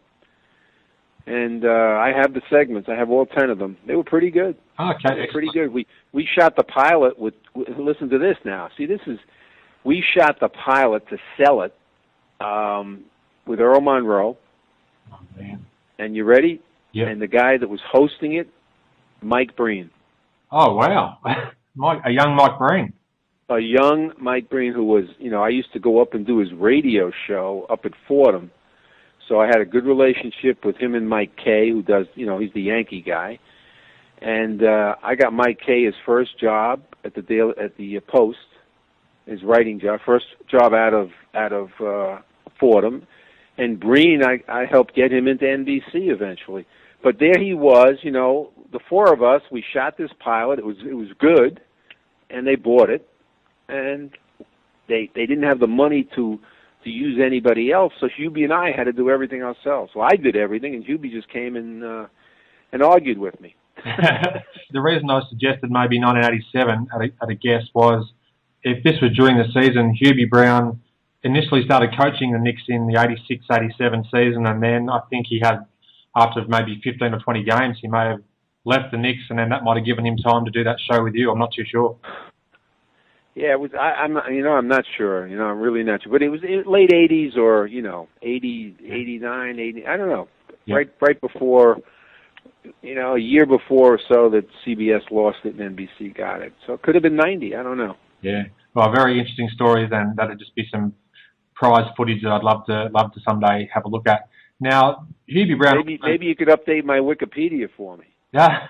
And I have the segments. I have all 10 of them. They were pretty good. Okay. They were pretty good. We shot the pilot with listen to this now. See, we shot the pilot to sell it with Earl Monroe. Oh, man. And you ready? Yeah. And the guy that was hosting it, Mike Breen. Oh, wow. A young Mike Breen. A young Mike Breen who was, I used to go up and do his radio show up at Fordham. So I had a good relationship with him and Mike Kay, who does, he's the Yankee guy. And I got Mike Kay his first job at the Post, his writing job, first job out of Fordham. And Breen, I helped get him into NBC eventually. But there he was, the 4 of us. We shot this pilot. It was good, and they bought it. And they didn't have the money to use anybody else, so Hubie and I had to do everything ourselves. So I did everything, and Hubie just came and argued with me. The reason I suggested maybe 1987 at a guess was if this was during the season, Hubie Brown initially started coaching the Knicks in the 86-87 season, and then I think he had, after maybe 15 or 20 games, he may have left the Knicks, and then that might have given him time to do that show with you. I'm not too sure. Yeah, it was. I'm not sure. I'm really not sure. But it was late '80s or 80, 89, 80. I don't know. Yep. Right before, a year before or so that CBS lost it and NBC got it. So it could have been 90. I don't know. Yeah. Well, very interesting stories, and that'd just be some prize footage that I'd love to someday have a look at. Now, Hubie Brown. Maybe you could update my Wikipedia for me. Yeah.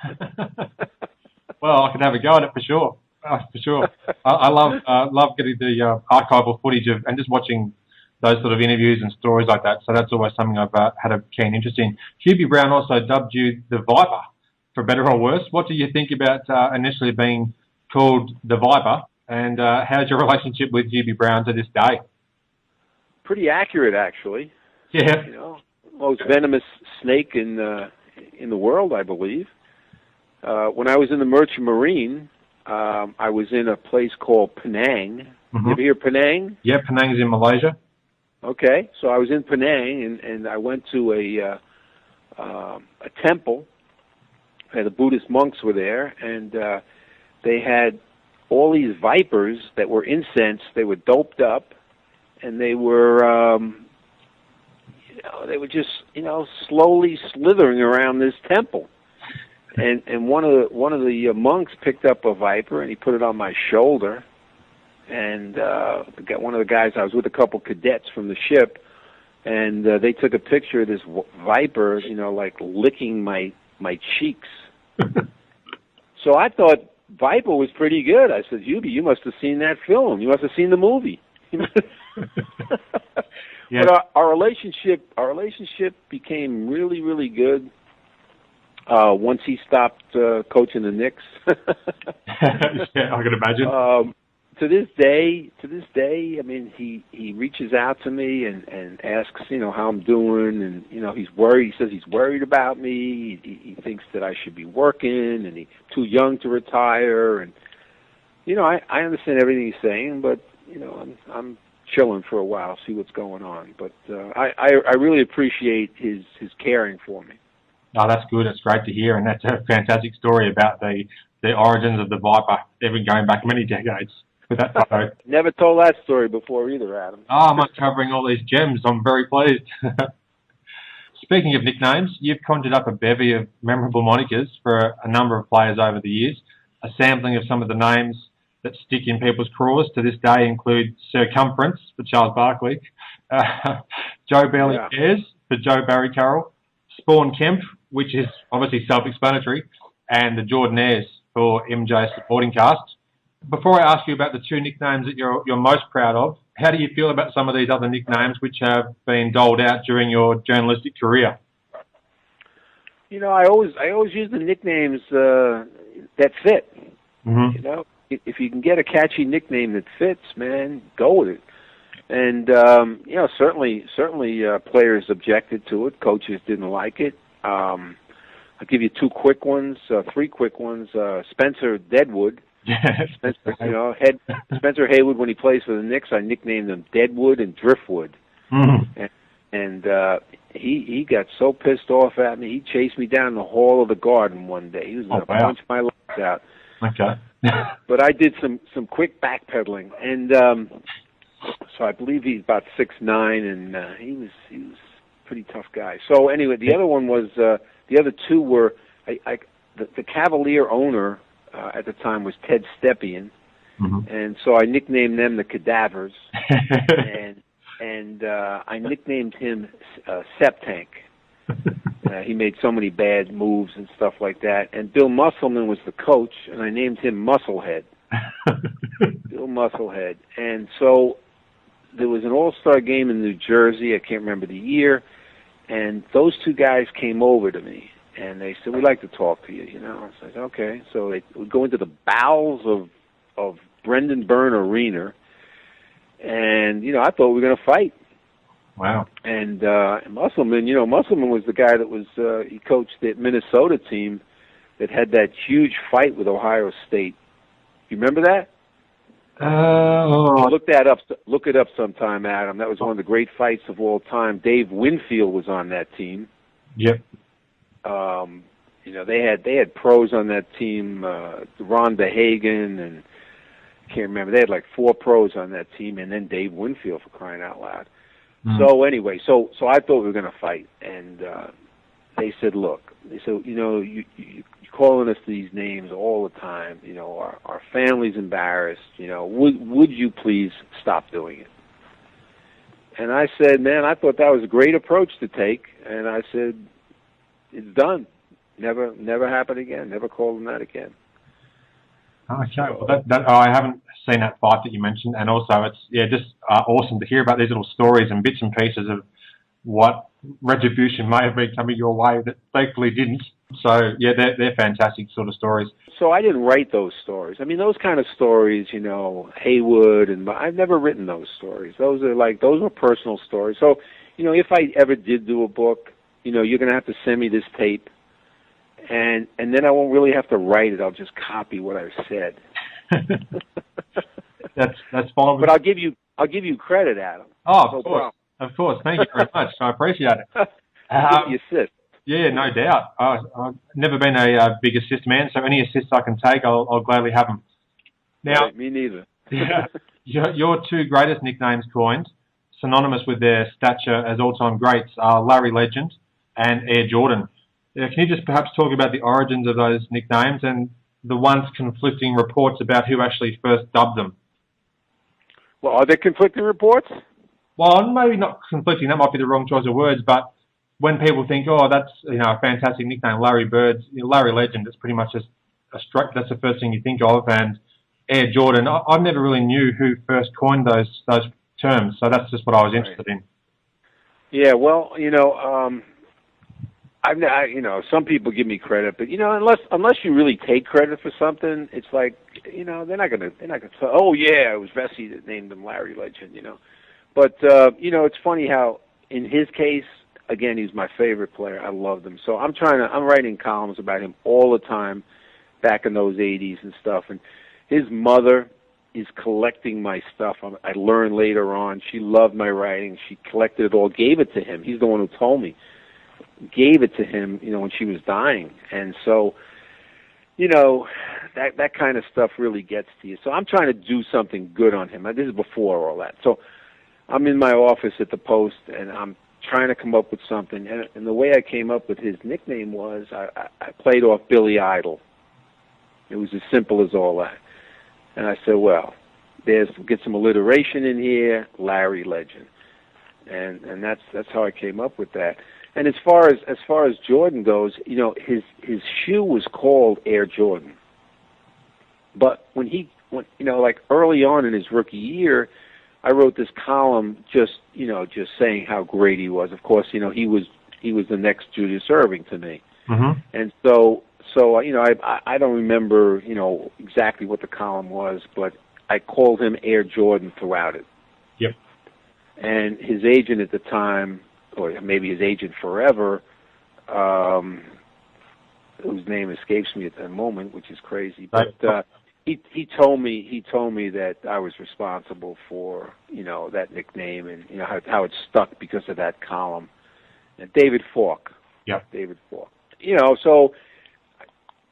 Well, I could have a go at it for sure. For sure. I love getting the archival footage and just watching those sort of interviews and stories like that. So that's always something I've had a keen interest in. Hubie Brown also dubbed you the Viper, for better or worse. What do you think about initially being called the Viper, and how's your relationship with Hubie Brown to this day? Pretty accurate, actually. Yeah. most venomous snake in the world, I believe. When I was in the Merchant Marine, I was in a place called Penang. Mm-hmm. You ever hear Penang? Yeah, Penang's in Malaysia. Okay, so I was in Penang, and I went to a temple, and the Buddhist monks were there, and they had all these vipers that were incensed. They were doped up, and they were, they were just, slowly slithering around this temple. And one of the monks picked up a viper, and he put it on my shoulder. And one of the guys, I was with a couple cadets from the ship, and they took a picture of this viper, like licking my cheeks. So I thought Viper was pretty good. I said, you must have seen that film. You must have seen the movie. Yeah. But our relationship became really, really good once he stopped coaching the Knicks. Yeah, I can imagine. To this day, I mean, he reaches out to me and asks, how I'm doing, and he's worried. He says he's worried about me. He thinks that I should be working, and he's too young to retire. And I understand everything he's saying, but I'm chilling for a while, see what's going on. But I really appreciate his caring for me. No, that's good. That's great to hear, and that's a fantastic story about the origins of the Viper, even going back many decades. That photo. Never told that story before either, Adam. I'm uncovering all these gems. I'm very pleased. Speaking of nicknames, you've conjured up a bevy of memorable monikers for a number of players over the years. A sampling of some of the names that stick in people's craws to this day include Circumference for Charles Barkley, Joe Barely Cares for Joe Barry Carroll, Spawn Kemp, which is obviously self-explanatory, and the Jordanaires for MJ's supporting cast. Before I ask you about the two nicknames that you're most proud of, how do you feel about some of these other nicknames which have been doled out during your journalistic career? I always use the nicknames that fit. Mm-hmm. If you can get a catchy nickname that fits, man, go with it. And certainly players objected to it. Coaches didn't like it. I'll give you three quick ones. Spencer Deadwood. Spencer Haywood, when he plays for the Knicks, I nicknamed him Deadwood and Driftwood. Mm-hmm. And he got so pissed off at me, he chased me down the hall of the Garden one day. He was going to punch my lights out. Okay. But I did some quick backpedaling, and so I believe he's about 6'9", and he was a pretty tough guy. So anyway, the other one was the other two were the Cavalier owner. At the time was Ted Stepien, mm-hmm. and so I nicknamed them the Cadavers, and I nicknamed him Septank. He made so many bad moves and stuff like that. And Bill Musselman was the coach, and I named him Musclehead. Bill Musclehead. And so there was an all-star game in New Jersey. I can't remember the year, and those two guys came over to me. And they said, we'd like to talk to you, I said, okay. So they would go into the bowels of Brendan Byrne Arena, and, I thought we were going to fight. Wow. And Musselman was the guy that was, he coached the Minnesota team that had that huge fight with Ohio State. You remember that? Look it up sometime, Adam. That was one of the great fights of all time. Dave Winfield was on that team. Yep. They had pros on that team, Ron DeHagen, and I can't remember. They had like 4 pros on that team, and then Dave Winfield, for crying out loud. Mm. So anyway, so I thought we were going to fight, and they said, you're calling us these names all the time. Our family's embarrassed. Would you please stop doing it? And I said, man, I thought that was a great approach to take, and I said, it's done. Never happen again. Never call them that again. Okay. Well, I haven't seen that fight that you mentioned, and also it's just awesome to hear about these little stories and bits and pieces of what retribution may have been coming your way that thankfully didn't. So yeah, they're fantastic sort of stories. So I didn't write those stories. I mean, those kind of stories, Haywood, and I've never written those stories. Those were personal stories. So if I ever did do a book, you're going to have to send me this tape, and then I won't really have to write it. I'll just copy what I've said. That's fine. But I'll give you credit, Adam. Oh, of course. Of course. Thank you very much. I appreciate it. Give me assist. Yeah, no doubt. I've never been a big assist man, so any assists I can take, I'll gladly have them. Now, right, me neither. Yeah, your two greatest nicknames coined, synonymous with their stature as all-time greats, are Larry Legend and Air Jordan. Can you just perhaps talk about the origins of those nicknames and the once conflicting reports about who actually first dubbed them? Well, are there conflicting reports? Well, maybe not conflicting. That might be the wrong choice of words, but when people think, oh, that's a fantastic nickname, Larry Bird, Larry Legend, it's pretty much just that's the first thing you think of, and Air Jordan. I never really knew who first coined those terms, so that's just what I was interested in. Yeah, well, some people give me credit, but unless you really take credit for something, it's like they're not gonna say, oh yeah, it was Vecsey that named him Larry Legend, But it's funny how in his case, again, he's my favorite player. I loved him, so I'm writing columns about him all the time, back in those '80s and stuff, and his mother is collecting my stuff. I learned later on. She loved my writing. She collected it all, gave it to him. He's the one who told me. Gave it to him, when she was dying. And so, that kind of stuff really gets to you. So I'm trying to do something good on him. This is before all that. So I'm in my office at the Post, and I'm trying to come up with something. And the way I came up with his nickname was I played off Billy Idol. It was as simple as all that. And I said, well, get some alliteration in here, Larry Legend. And that's how I came up with that. And as far as Jordan goes, his shoe was called Air Jordan. But when like early on in his rookie year, I wrote this column just saying how great he was. Of course, he was the next Julius Erving to me. Mm-hmm. And so I don't remember exactly what the column was, but I called him Air Jordan throughout it. Yep. And his agent at the time, or maybe his agent forever, whose name escapes me at the moment, which is crazy, but he told me that I was responsible for that nickname and how it stuck because of that column. And David Falk. Yep. David Falk. So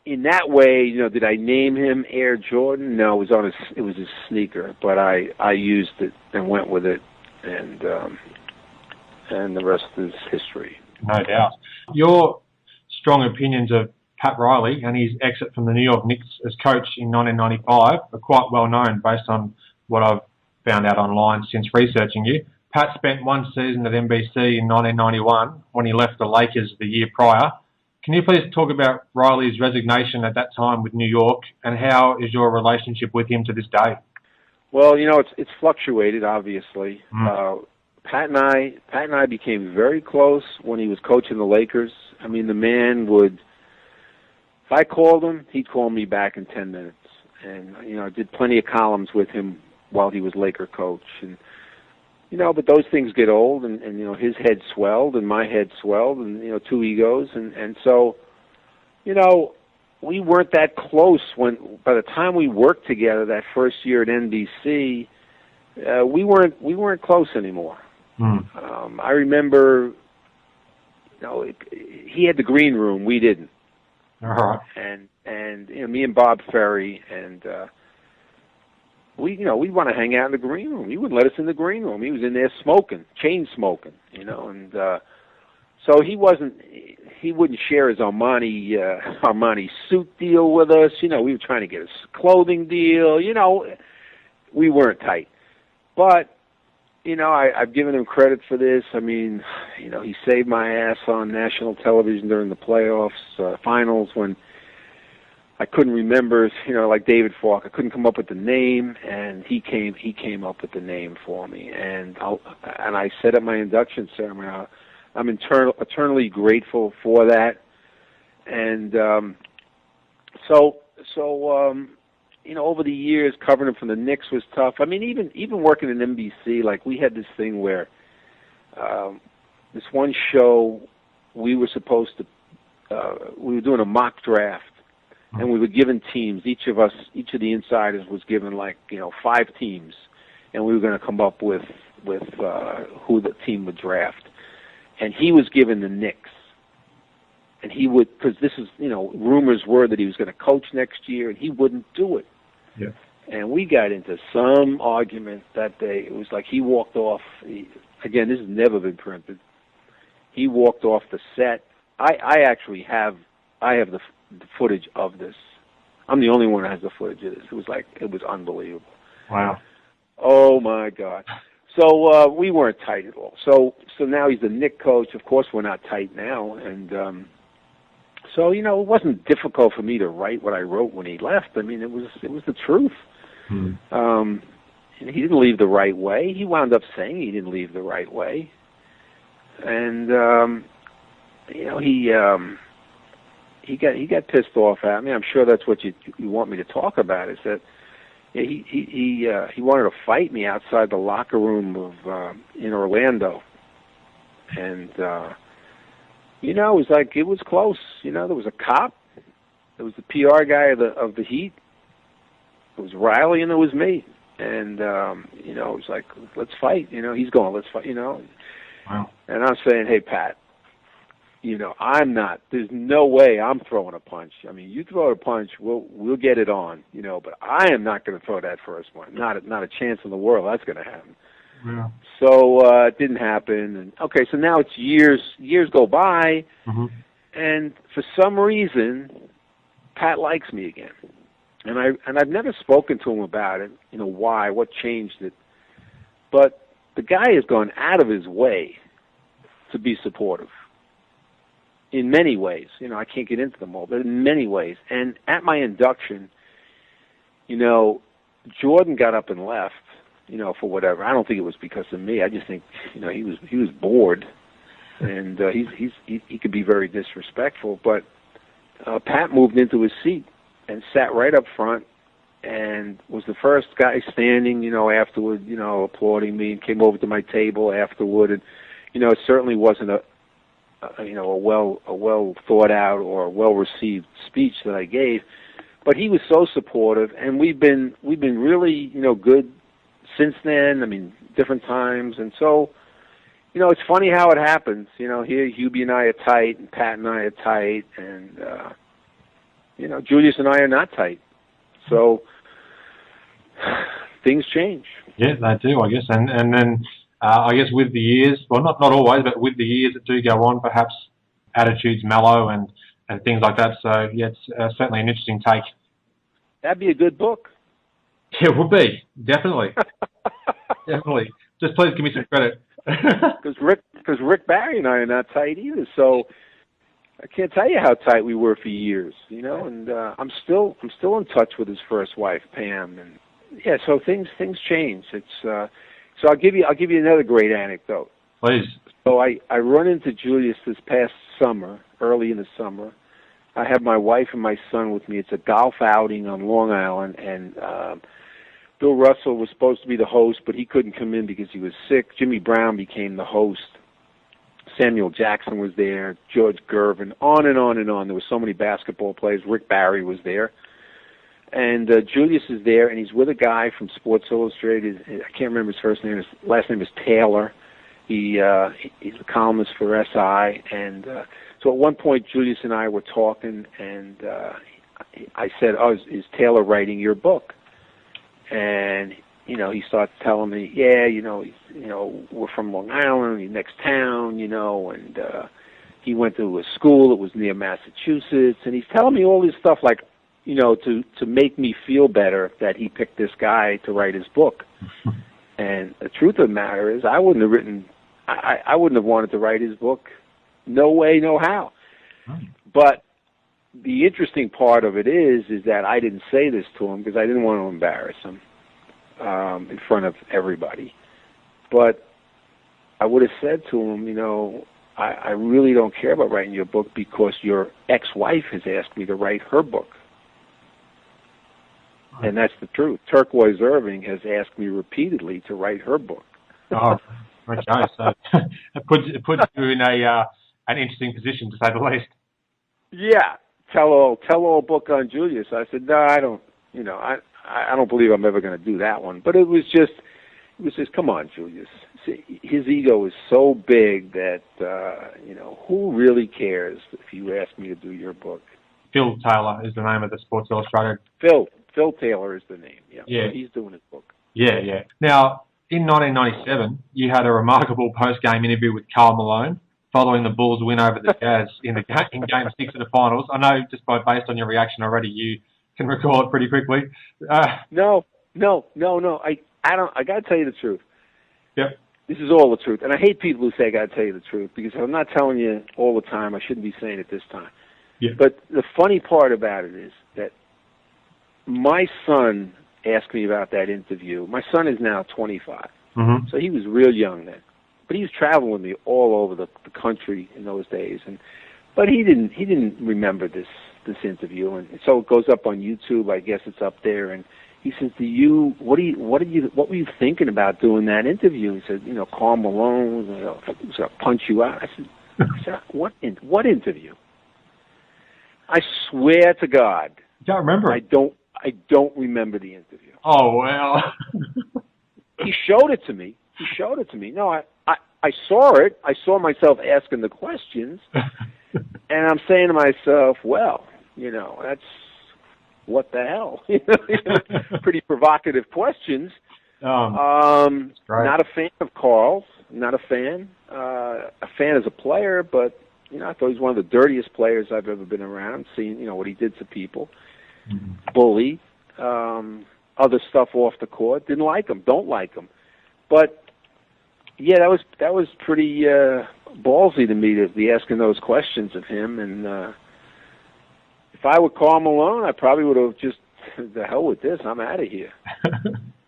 in that way, did I name him Air Jordan? No, it was his sneaker, but I used it and went with it, and the rest is history. No doubt. Your strong opinions of Pat Riley and his exit from the New York Knicks as coach in 1995 are quite well known based on what I've found out online since researching you. Pat spent one season at NBC in 1991 when he left the Lakers the year prior. Can you please talk about Riley's resignation at that time with New York, and how is your relationship with him to this day? Well, it's fluctuated, obviously. Pat and I became very close when he was coaching the Lakers. I mean, the man would, if I called him, he'd call me back in 10 minutes. And, I did plenty of columns with him while he was Laker coach. And, but those things get old, and his head swelled and my head swelled, and, two egos. And so, we weren't that close by the time we worked together that first year at NBC, we weren't close anymore. I remember, he had the green room, we didn't. Uh-huh. And me and Bob Ferry, and we'd want to hang out in the green room. He wouldn't let us in the green room. He was in there smoking, chain smoking, and so he wouldn't share his Armani suit deal with us. We were trying to get a clothing deal. We weren't tight, but. I've given him credit for this. I mean, he saved my ass on national television during the playoffs, finals, when I couldn't remember, like David Falk. I couldn't come up with the name, and he came up with the name for me. And I said at my induction ceremony, I'm eternally grateful for that. And so over the years, covering him from the Knicks was tough. I mean, even working in NBC, like we had this thing where this one show, we were supposed to, we were doing a mock draft, and we were given teams. Each of the insiders was given 5 teams, and we were going to come up with who the team would draft. And he was given the Knicks. And he would, because this is, rumors were that he was going to coach next year, and he wouldn't do it. Yeah. And we got into some argument that day. It was like he walked off. Again, this has never been printed. He walked off the set. I actually have the footage of this. I'm the only one that has the footage of this. It was unbelievable. Wow. Oh my God. So we weren't tight at all. So now he's the Knicks coach. Of course, we're not tight now, and. So, it wasn't difficult for me to write what I wrote when he left. I mean, it was the truth. He didn't leave the right way. He wound up saying he didn't leave the right way. And, he got pissed off at me. I'm sure that's what you want me to talk about, is that he wanted to fight me outside the locker room in Orlando. And, it was close. There was a cop. There was the PR guy of the Heat. It was Riley, and it was me. And, it was like, let's fight. He's going, let's fight, Wow. And I'm saying, hey, Pat, I'm not, there's no way I'm throwing a punch. I mean, you throw a punch, we'll get it on, but I am not going to throw that first one. Not a chance in the world that's going to happen. Yeah. So it didn't happen. And okay, so now it's years go by, and for some reason, Pat likes me again, and I've never spoken to him about it. Why? What changed it? But the guy has gone out of his way to be supportive. In many ways, I can't get into them all, but in many ways. And at my induction, Jordan got up and left. For whatever. I don't think it was because of me. I just think, he was bored, and he could be very disrespectful. But Pat moved into his seat and sat right up front, and was the first guy standing, afterward, applauding me, and came over to my table afterward. And it certainly wasn't a well thought out or a well received speech that I gave, but he was so supportive, and we've been really good since then. I mean, different times. And so, it's funny how it happens. Here, Hubie and I are tight, and Pat and I are tight, and, Julius and I are not tight. So, things change. Yeah, they do, I guess. And then, I guess with the years, well, not always, but with the years that do go on, perhaps attitudes mellow and things like that. So, yeah, it's certainly an interesting take. That'd be a good book. Yeah, it would be. Definitely. Definitely. Just please give me some credit. Because Rick Barry and I are not tight either. So I can't tell you how tight we were for years, and I'm still in touch with his first wife, Pam. And yeah, so things change. It's so I'll give you another great anecdote. Please. So I run into Julius this past summer, early in the summer. I have my wife and my son with me. It's a golf outing on Long Island, and Bill Russell was supposed to be the host, but he couldn't come in because he was sick. Jimmy Brown became the host. Samuel Jackson was there, George Gervin, on and on and on. There were so many basketball players. Rick Barry was there. And Julius is there, and he's with a guy from Sports Illustrated. I can't remember his first name. His last name is Taylor. He's a columnist for SI. And so at one point, Julius and I were talking, and I said, "Oh, is Taylor writing your book?" And he starts telling me, "Yeah, we're from Long Island, next town, and he went to a school that was near Massachusetts." And he's telling me all this stuff, like, to make me feel better that he picked this guy to write his book. And the truth of the matter is, I wouldn't have wanted to write his book. No way, no how. But the interesting part of it is that I didn't say this to him because I didn't want to embarrass him in front of everybody. But I would have said to him, I really don't care about writing your book because your ex-wife has asked me to write her book. And that's the truth. Turquoise Irving has asked me repeatedly to write her book. Oh, Okay, so it puts you in an interesting position, to say the least. Yeah, tell all book on Julius. I said, no, I don't. I don't believe I'm ever going to do that one. But it was just, come on, Julius. See, his ego is so big that who really cares if you ask me to do your book? Phil Taylor is the name of the Sports Illustrated. Phil Taylor is the name. Yeah. So he's doing his book. Yeah. Now, in 1997, you had a remarkable post-game interview with Karl Malone following the Bulls' win over the Jazz in Game 6 of the finals. I know, just based on your reaction already, you can recall it pretty quickly. No. I don't. I got to tell you the truth. Yep. This is all the truth, and I hate people who say I got to tell you the truth, because if I'm not telling you all the time, I shouldn't be saying it this time. Yeah. But the funny part about it is that my son asked me about that interview. My son is now 25, so he was real young then. But he was traveling with me all over the country in those days, but he didn't remember this interview, and so it goes up on YouTube. I guess it's up there, and he says, what were you thinking about doing that interview? He said, Karl Malone was going to punch you out. I said, what interview? I swear to God, you don't remember? I don't remember the interview. Oh, well. He showed it to me. No, I saw it. I saw myself asking the questions, and I'm saying to myself, well, that's what the hell? Pretty provocative questions. Not a fan of Carl's. Not a fan. A fan as a player, but I thought he was one of the dirtiest players I've ever been around. Seeing what he did to people, bully, other stuff off the court. Didn't like him. Don't like him. But yeah, that was pretty ballsy to me to be asking those questions of him. And if I were Karl Malone, I probably would have just, the hell with this, I'm out of here.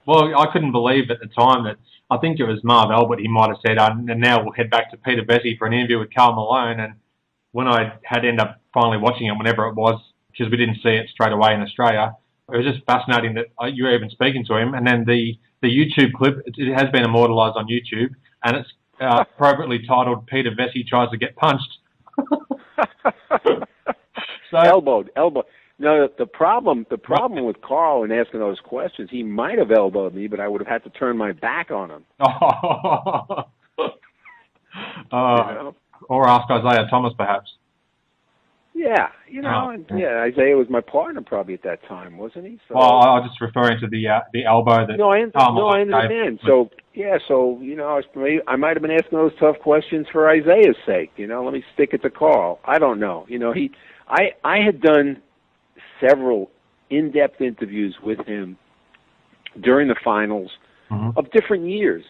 Well, I couldn't believe at the time that, I think it was Marv Albert, he might have said, and now we'll head back to Peter Vecsey for an interview with Karl Malone. And when I had ended up finally watching it, whenever it was, because we didn't see it straight away in Australia, it was just fascinating that you were even speaking to him. And then the YouTube clip, it has been immortalised on YouTube, and it's appropriately titled Peter Vecsey Tries to Get Punched. So, elbowed. No, the problem with Karl in asking those questions, he might have elbowed me, but I would have had to turn my back on him. Or ask Isaiah Thomas, perhaps. Yeah, Isaiah was my partner probably at that time, wasn't he? So, well, I was just referring to the elbow that. No, I understand. So I might have been asking those tough questions for Isaiah's sake. Let me stick it to Karl. I don't know. I had done several in-depth interviews with him during the finals of different years,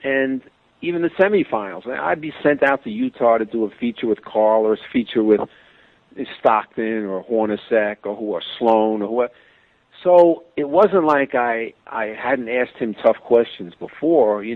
and even the semifinals. I'd be sent out to Utah to do a feature with Karl or a feature with Stockton or Hornacek or Sloan or whoever. So it wasn't like I hadn't asked him tough questions before. I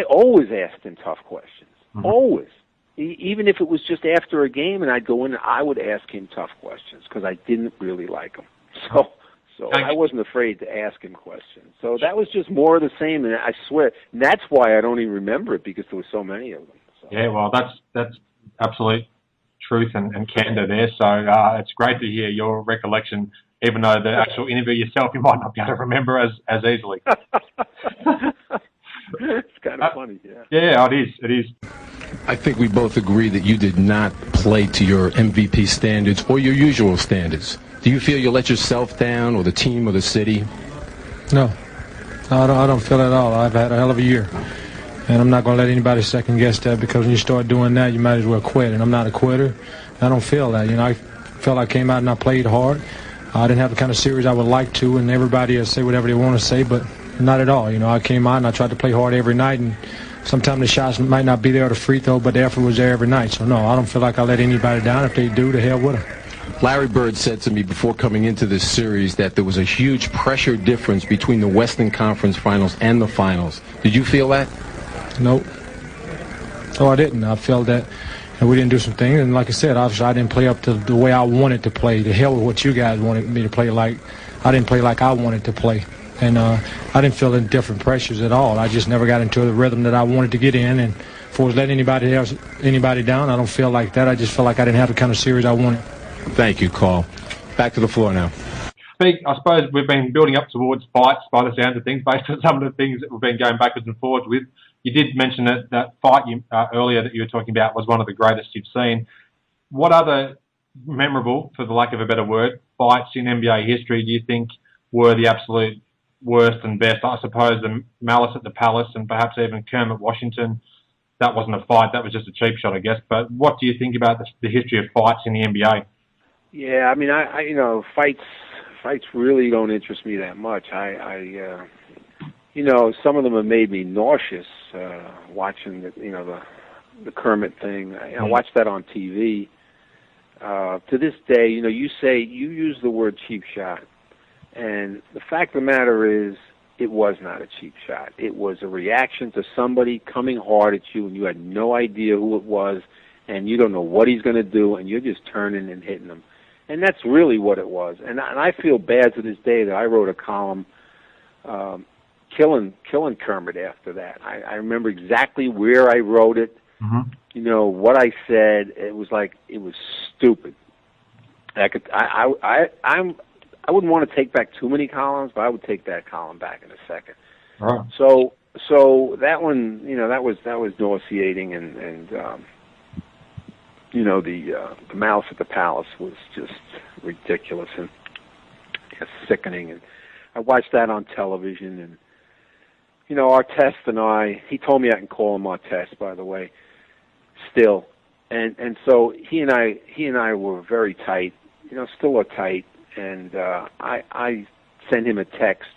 always asked him tough questions. Always. Even if it was just after a game and I'd go in, I would ask him tough questions because I didn't really like him. So I wasn't afraid to ask him questions. So that was just more of the same, and I swear, and that's why I don't even remember it, because there were so many of them. So. Yeah, well, that's absolute truth and candor there. So it's great to hear your recollection, even though the actual interview yourself you might not be able to remember as easily. It's kind of funny, yeah. Yeah, it is. I think we both agree that you did not play to your MVP standards or your usual standards. Do you feel you let yourself down, or the team, or the city? No, I don't feel at all. I've had a hell of a year, and I'm not going to let anybody second guess that, because when you start doing that, you might as well quit, and I'm not a quitter. I don't feel that. I felt I came out and I played hard. I didn't have the kind of series I would like to, and everybody will say whatever they want to say, but not at all. I came out and I tried to play hard every night, and sometimes the shots might not be there or the free throw, but the effort was there every night. So, no, I don't feel like I let anybody down. If they do, the hell with them. Larry Bird said to me before coming into this series that there was a huge pressure difference between the Western Conference Finals and the Finals. Did you feel that? Nope. Oh, I didn't. I felt that we didn't do some things. And like I said, obviously I didn't play up to the way I wanted to play. The hell with what you guys wanted me to play like. I didn't play like I wanted to play. And I didn't feel any different pressures at all. I just never got into the rhythm that I wanted to get in. And if I was letting anybody down, I don't feel like that. I just feel like I didn't have the kind of series I wanted. Thank you, Carl. Back to the floor now. I suppose we've been building up towards fights by the sounds of things, based on some of the things that we've been going backwards and forwards with. You did mention that fight earlier that you were talking about was one of the greatest you've seen. What other memorable, for the lack of a better word, fights in NBA history do you think were the absolute worst and best? I suppose the Malice at the Palace and perhaps even Kermit Washington. That wasn't a fight, that was just a cheap shot, I guess. But what do you think about the history of fights in the NBA? Yeah, I mean, I fights really don't interest me that much. Some of them have made me nauseous watching the Kermit thing. I watched that on TV. To this day, you use the word cheap shot, and the fact of the matter is, it was not a cheap shot. It was a reaction to somebody coming hard at you, and you had no idea who it was, and you don't know what he's going to do, and you're just turning and hitting him. And that's really what it was. And I feel bad to this day that I wrote a column killing Kermit after that. I remember exactly where I wrote it. Mm-hmm. What I said. It was stupid. I wouldn't want to take back too many columns, but I would take that column back in a second. Right. So that one, that was nauseating, and the Malice at the Palace was just ridiculous and sickening. And I watched that on television, and Artest and I. He told me I can call him Artest, by the way. Still, and so he and I were very tight. Still are tight. And I sent him a text,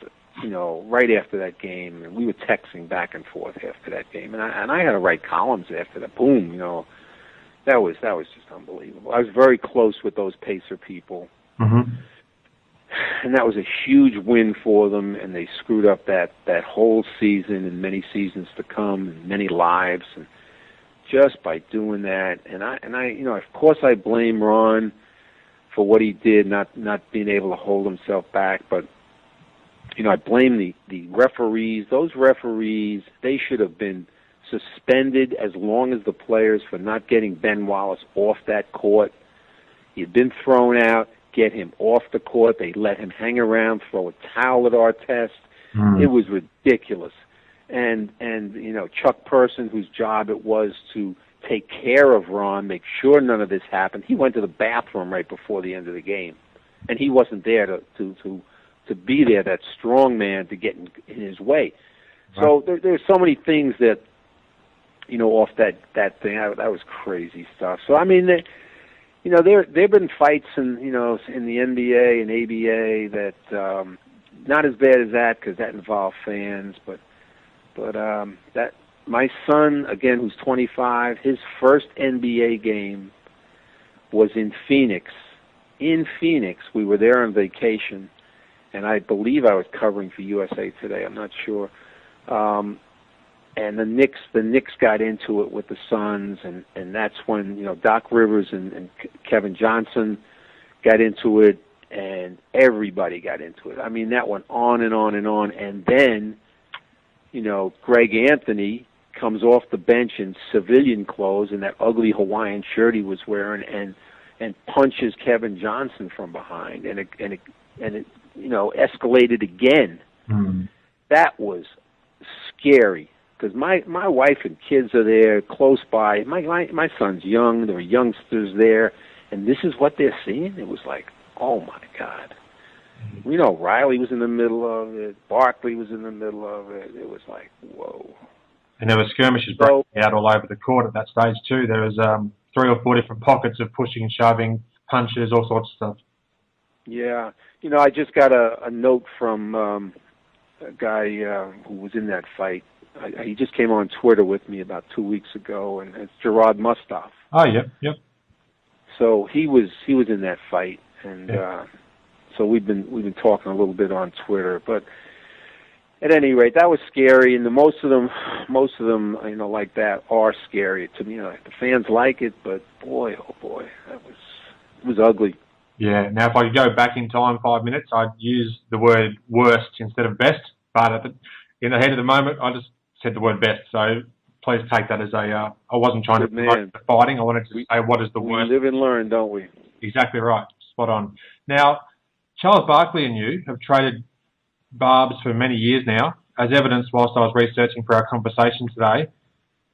right after that game, and we were texting back and forth after that game. And I had to write columns after that. Boom, that was just unbelievable. I was very close with those Pacer people, mm-hmm. and that was a huge win for them. And they screwed up that whole season and many seasons to come, and many lives, and just by doing that. And I, of course, I blame Ron for what he did, not being able to hold himself back. But, I blame the referees. Those referees, they should have been suspended as long as the players for not getting Ben Wallace off that court. He'd been thrown out, get him off the court. They let him hang around, throw a towel at Artest. It was ridiculous. And Chuck Person, whose job it was to take care of Ron, make sure none of this happened. He went to the bathroom right before the end of the game, and he wasn't there to be there, that strong man, to get in his way. Right. So there's so many things that, off that thing. That was crazy stuff. So I mean, there've been fights in the NBA and ABA that not as bad as that, because that involved fans, but that. My son, again, who's 25, his first NBA game was in Phoenix. In Phoenix, we were there on vacation, and I believe I was covering for USA Today. I'm not sure. And the Knicks got into it with the Suns, and that's when Doc Rivers and Kevin Johnson got into it, and everybody got into it. I mean, that went on and on and on, and then Greg Anthony comes off the bench in civilian clothes and that ugly Hawaiian shirt he was wearing, and punches Kevin Johnson from behind, and it escalated again. Mm-hmm. That was scary, because my wife and kids are there close by. My son's young. There were youngsters there, and this is what they're seeing. It was like, oh my God. Riley was in the middle of it. Barkley was in the middle of it. It was like, whoa. And there were skirmishes breaking out all over the court at that stage too. There was 3 or 4 different pockets of pushing and shoving, punches, all sorts of stuff. Yeah. I just got a note from a guy who was in that fight. He just came on Twitter with me about 2 weeks ago, and it's Gerard Mustaf. Oh, yep. So he was in that fight, and so we've been talking a little bit on Twitter, but at any rate, that was scary, and most of them, like that, are scary to me. The fans like it, but boy, oh boy, it was ugly. Yeah. Now, if I could go back in time 5 minutes, I'd use the word worst instead of best. But in the heat of the moment, I just said the word best. So please take that as I wasn't trying to promote the fighting. I wanted to say what is the worst. We live and learn, don't we? Exactly right. Spot on. Now, Charles Barkley and you have traded barbs for many years now, as evidenced whilst I was researching for our conversation today.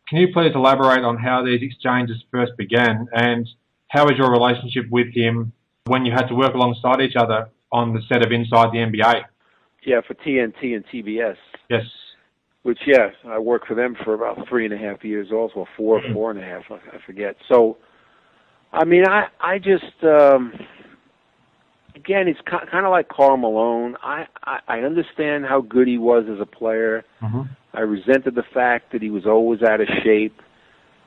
Can you please elaborate on how these exchanges first began, and how is your relationship with him when you had to work alongside each other on the set of Inside the NBA? Yeah, for TNT and TBS. Yes. Which, yes, I worked for them for about 3.5 years also, 4.5, I forget. So, I mean, I just, again, it's kind of like Karl Malone. I understand how good he was as a player. Mm-hmm. I resented the fact that he was always out of shape.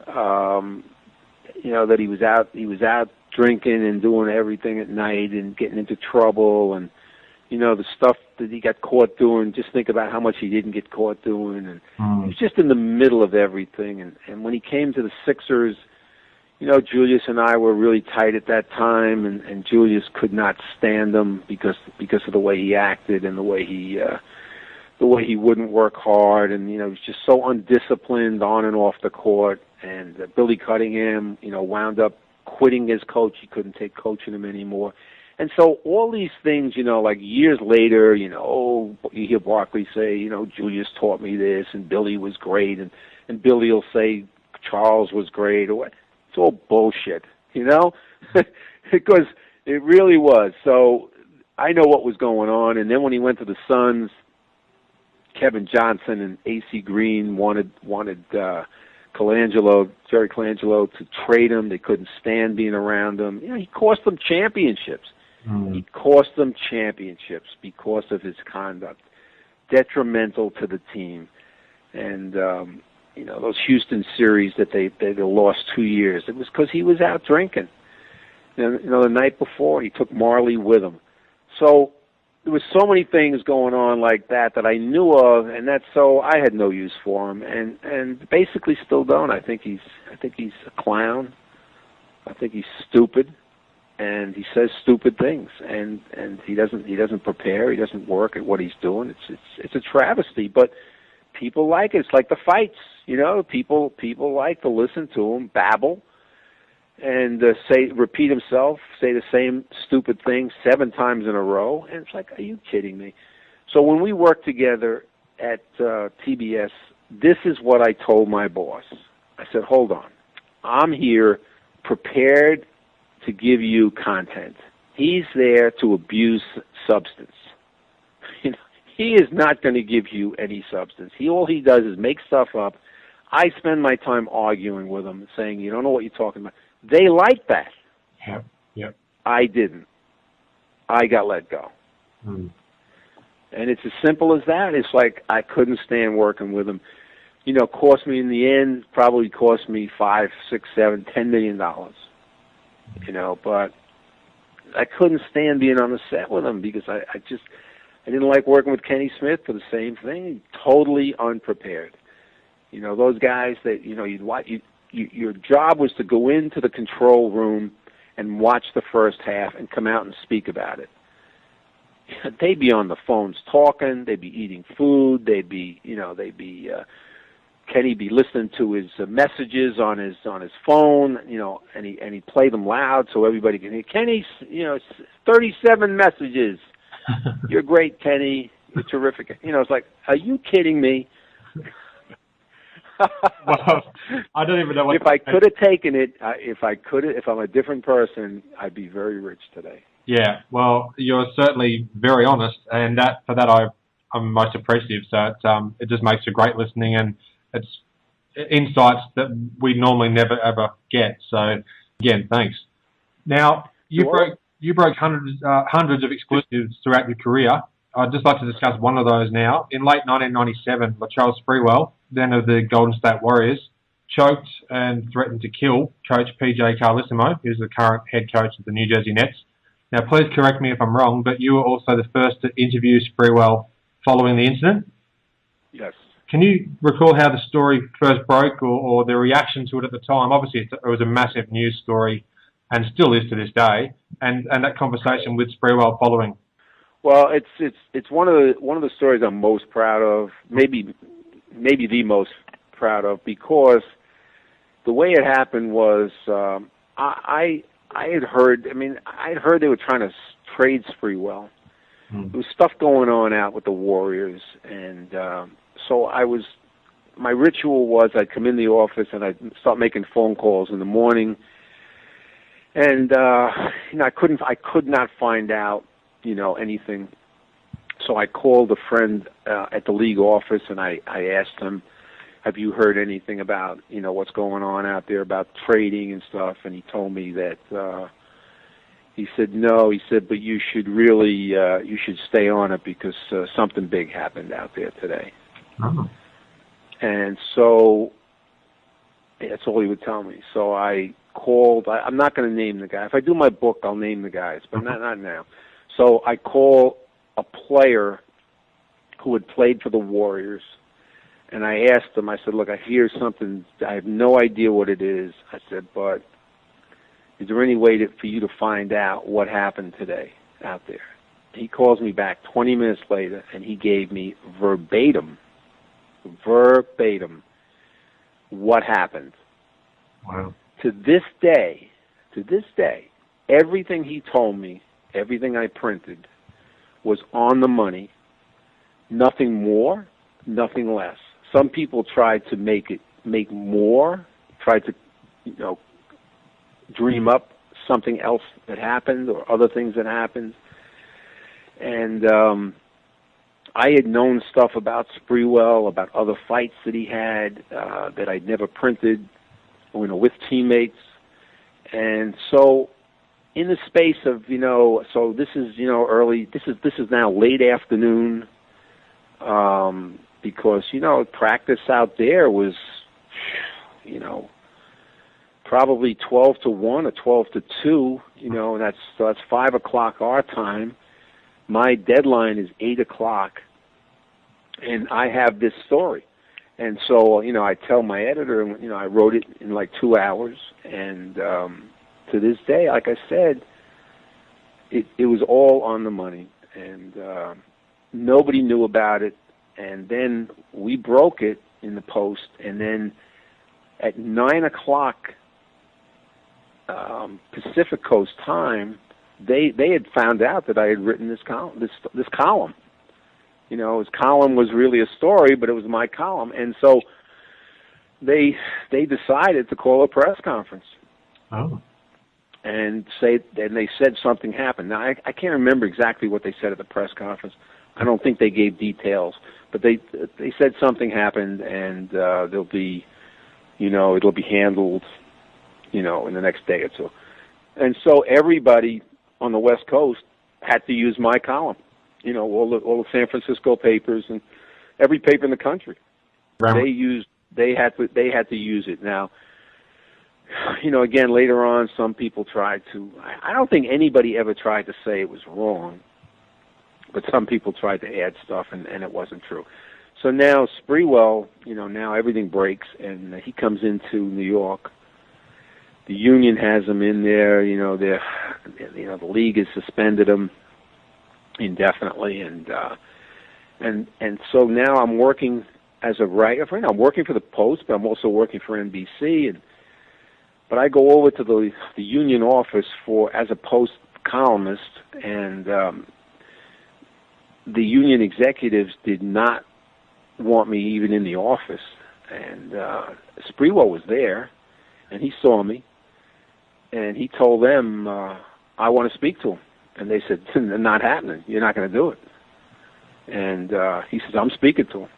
That he was out drinking and doing everything at night and getting into trouble, and the stuff that he got caught doing. Just think about how much he didn't get caught doing, and he was just in the middle of everything. And when he came to the Sixers, Julius and I were really tight at that time, and Julius could not stand him because of the way he acted and the way he wouldn't work hard, and he was just so undisciplined on and off the court. And Billy Cunningham, wound up quitting his coach. He couldn't take coaching him anymore. And so all these things, like years later, you hear Barkley say, Julius taught me this, and Billy was great, and Billy will say Charles was great, or what. It's all bullshit, because it really was. So I know what was going on. And then when he went to the Suns, Kevin Johnson and AC Green wanted Jerry Colangelo to trade him. They couldn't stand being around him. He cost them championships. He cost them championships because of his conduct, detrimental to the team. And those Houston series that they lost 2 years, it was because he was out drinking. The night before, he took Marley with him. So there was so many things going on like that I knew of, and so I had no use for him, and basically still don't. I think he's a clown. I think he's stupid, and he says stupid things, and he doesn't prepare. He doesn't work at what he's doing. It's a travesty, but people like it. It's like the fights, People like to listen to him babble and repeat himself, say the same stupid thing 7 times in a row, and it's like, are you kidding me? So when we worked together at TBS, this is what I told my boss. I said, hold on. I'm here prepared to give you content. He's there to abuse substance. He is not going to give you any substance. All he does is make stuff up. I spend my time arguing with him, saying, you don't know what you're talking about. They like that. Yep. I didn't. I got let go. And it's as simple as that. It's like I couldn't stand working with him. Cost me in the end, probably cost me $5, $6, $7, $10 million. But I couldn't stand being on the set with him because I didn't like working with Kenny Smith for the same thing. Totally unprepared. Those guys that your job was to go into the control room and watch the first half and come out and speak about it. They'd be on the phones talking. They'd be eating food. Kenny be listening to his messages on his phone, and he play them loud so everybody can hear. Kenny's, 37 messages. You're great, Kenny. You're terrific. It's like, are you kidding me? Well, I don't even know what. If I could have taken it, if I'm a different person, I'd be very rich today. Yeah, well, you're certainly very honest, and for that I'm most appreciative. So it just makes for great listening, and it's insights that we normally never ever get. So again, thanks. Now you broke hundreds of exclusives throughout your career. I'd just like to discuss one of those now. In late 1997, Latrell Sprewell, then of the Golden State Warriors, choked and threatened to kill coach PJ Carlesimo, who's the current head coach of the New Jersey Nets. Now, please correct me if I'm wrong, but you were also the first to interview Sprewell following the incident? Yes. Can you recall how the story first broke or the reaction to it at the time? Obviously, it was a massive news story and still is to this day. and that conversation with Sprewell following? Well, it's one of the stories I'm most proud of, maybe the most proud of, because the way it happened was I had heard they were trying to trade Sprewell. There was stuff going on out with the Warriors, and so my ritual was I'd come in the office and I'd start making phone calls in the morning, and I could not find out anything. So I called a friend at the league office, and I asked him, have you heard anything about what's going on out there about trading and stuff? And he told me that he said no. He said, but you should really you should stay on it because something big happened out there today. Oh. And so that's all he would tell me. So I called. I'm not going to name the guy. If I do my book, I'll name the guys, but not now. So I call a player who had played for the Warriors, and I asked him, I said, look, I hear something. I have no idea what it is. I said, but is there any way for you to find out what happened today out there? He calls me back 20 minutes later, and he gave me verbatim what happened. Wow. To this day, everything he told me, everything I printed, was on the money. Nothing more, nothing less. Some people tried to make more, tried to, dream up something else that happened or other things that happened. And I had known stuff about Sprewell, about other fights that he had that I'd never printed, with teammates. And so in the space of, so this is, early, this is now late afternoon, because, practice out there was, probably 12 to 1 or 12 to 2, and that's 5 o'clock our time. My deadline is 8 o'clock, and I have this story. And so, I tell my editor, and, I wrote it in like 2 hours, and to this day, like I said, it was all on the money, and nobody knew about it. And then we broke it in the Post, and then at 9 o'clock Pacific Coast time, they had found out that I had written this column. This column, his column was really a story, but it was my column, and so they decided to call a press conference. Oh. And they said something happened. Now I can't remember exactly what they said at the press conference. I don't think they gave details, but they said something happened, and there'll be, it'll be handled, in the next day or two. And so everybody on the West Coast had to use my column. All the San Francisco papers and every paper in the country. Right. They had to use it. Now, again, later on, some people tried to. I don't think anybody ever tried to say it was wrong, but some people tried to add stuff, and it wasn't true. So now Sprewell, now everything breaks, and he comes into New York. The union has him in there. The league has suspended him indefinitely, and so now I'm working as a writer. I'm working for the Post, but I'm also working for NBC, but I go over to the union office as a Post columnist, and the union executives did not want me even in the office. And Sprewell was there, and he saw me, and he told them, I want to speak to him. And they said, not happening. You're not going to do it. And he says, I'm speaking to him.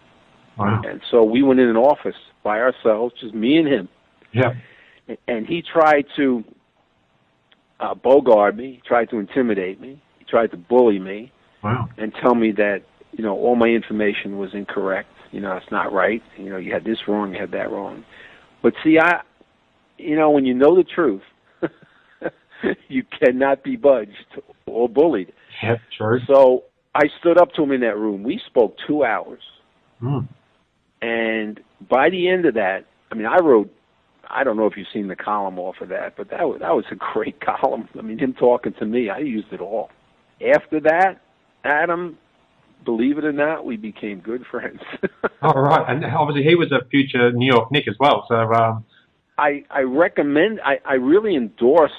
Wow. And so we went in an office by ourselves, just me and him. Yeah. And he tried to bogart me, tried to intimidate me, he tried to bully me. Wow. And tell me that, all my information was incorrect. It's not right. You had this wrong, you had that wrong. But see, when you know the truth, you cannot be budged or bullied. Yeah, sure. So I stood up to him in that room. We spoke 2 hours. Mm. And by the end of that, I I don't know if you've seen the column off of that, but that was a great column. I mean, him talking to me, I used it all. After that, Adam, believe it or not, we became good friends. All right, and obviously he was a future New York Knick as well. So I recommend. I really endorsed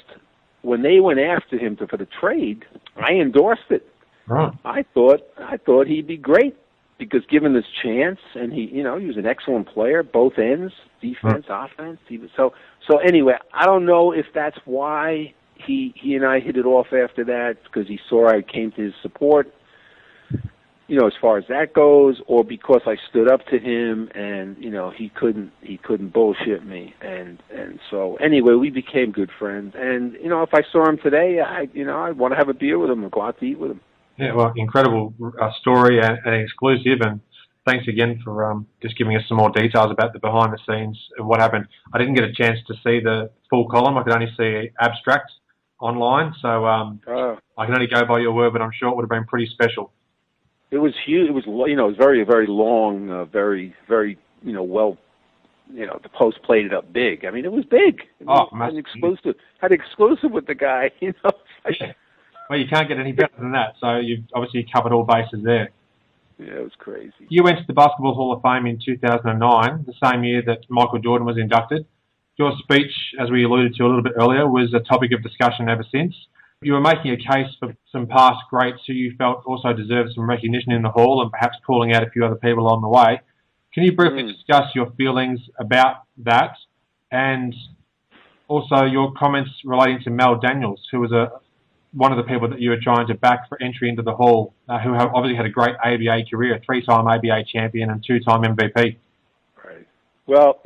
when they went after him for the trade. I endorsed it. Right. I thought he'd be great because given this chance, and he was an excellent player, both ends, defense, offense. So anyway, I don't know if that's why he and I hit it off after that, because he saw I came to his support, as far as that goes, or because I stood up to him and he couldn't bullshit me, and so anyway, we became good friends. And if I saw him today, I'd want to have a beer with him or go out to eat with him. Yeah, well, incredible story and exclusive, and thanks again for just giving us some more details about the behind the scenes of what happened. I didn't get a chance to see the full column. I could only see abstract online, so I can only go by your word, but I'm sure it would have been pretty special. It was huge. It was very, very long, very, very, well, the Post played it up big. I mean, it was big. It was an exclusive. Had exclusive with the guy, Yeah. Well, you can't get any better than that. So you've obviously covered all bases there. Yeah, it was crazy. You went to the Basketball Hall of Fame in 2009, the same year that Michael Jordan was inducted. Your speech, as we alluded to a little bit earlier, was a topic of discussion ever since. You were making a case for some past greats who you felt also deserved some recognition in the hall, and perhaps calling out a few other people along the way. Can you briefly discuss your feelings about that, and also your comments relating to Mel Daniels, who was one of the people that you were trying to back for entry into the hall, who obviously had a great ABA career, 3-time ABA champion and 2-time MVP? Right. Well,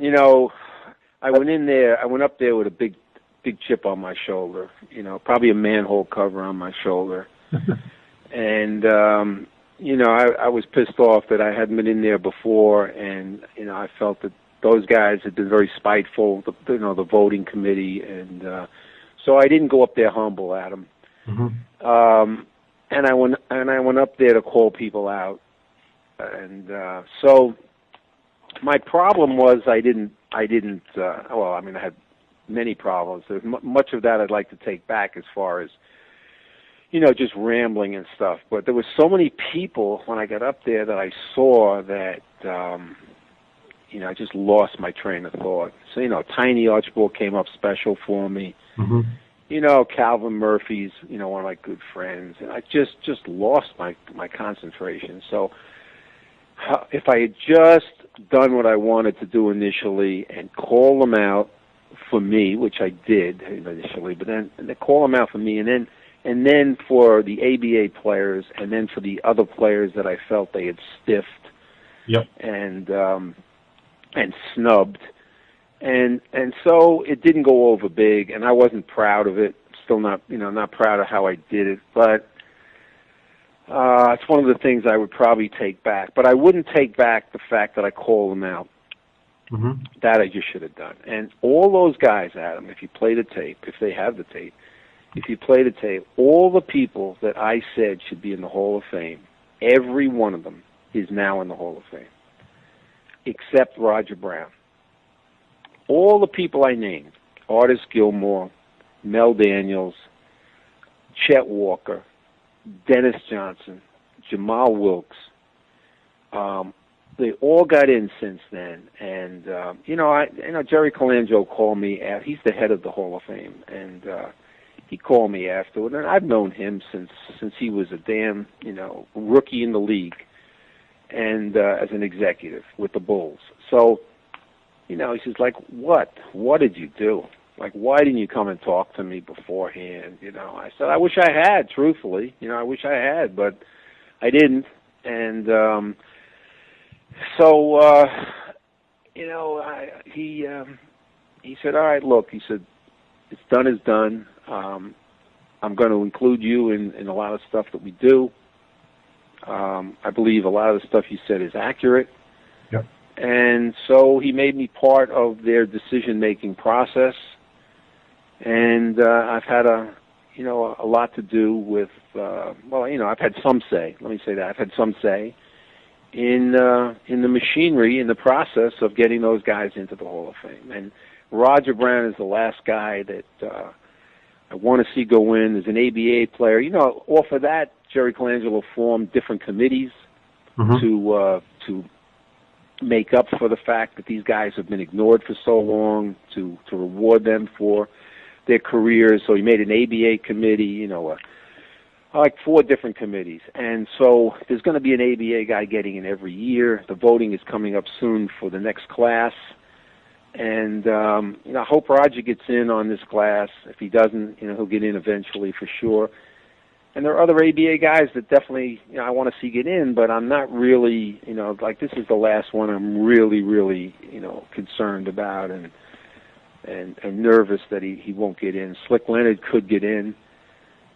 I went up there with a big chip on my shoulder, probably a manhole cover on my shoulder. And, I was pissed off that I hadn't been in there before, and, I felt that those guys had been very spiteful, the voting committee, and so I didn't go up there humble, Adam. Mm-hmm. And I went up there to call people out, and so my problem was I had many problems. There's much of that I'd like to take back as far as just rambling and stuff. But there were so many people when I got up there that I saw that I just lost my train of thought. So Tiny Archibald came up special for me. Mm-hmm. Calvin Murphy's, one of my good friends, and I just lost my concentration. So if I had just done what I wanted to do initially and call them out for me, which I did initially, but then call them out for me, and then for the ABA players, and then for the other players that I felt they had stiffed, yep, and snubbed. And so it didn't go over big, and I wasn't proud of it. Still not proud of how I did it. But it's one of the things I would probably take back. But I wouldn't take back the fact that I called them out. Mm-hmm. That I just should have done. And all those guys, Adam, if you play the tape, if they have the tape, all the people that I said should be in the Hall of Fame, every one of them is now in the Hall of Fame, except Roger Brown. All the people I named, Artis Gilmore, Mel Daniels, Chet Walker, Dennis Johnson, Jamal Wilkes, they all got in since then. And, Jerry Colangelo called me he's the head of the Hall of Fame, and he called me afterward. And I've known him since he was a damn, rookie in the league and as an executive with the Bulls. So, he says, what did you do? Why didn't you come and talk to me beforehand? I said, I wish I had, truthfully. I wish I had, but I didn't. And he said, all right, look, he said, it's done is done. I'm going to include you in a lot of stuff that we do. I believe a lot of the stuff you said is accurate. Yep. And so he made me part of their decision-making process, and I've had a lot to do with. I've had some say. Let me say that I've had some say in the machinery, in the process of getting those guys into the Hall of Fame. And Roger Brown is the last guy that I want to see go in. There's an ABA player. Off of that, Jerry Colangelo formed different committees to make up for the fact that these guys have been ignored for so long, to reward them for their careers. So he made an ABA committee, like 4 different committees. And so there's going to be an ABA guy getting in every year. The voting is coming up soon for the next class. And, I hope Roger gets in on this class. If he doesn't, he'll get in eventually for sure. And there are other ABA guys that definitely, I want to see get in, but I'm not really, like this is the last one I'm really, really, concerned about and nervous that he won't get in. Slick Leonard could get in.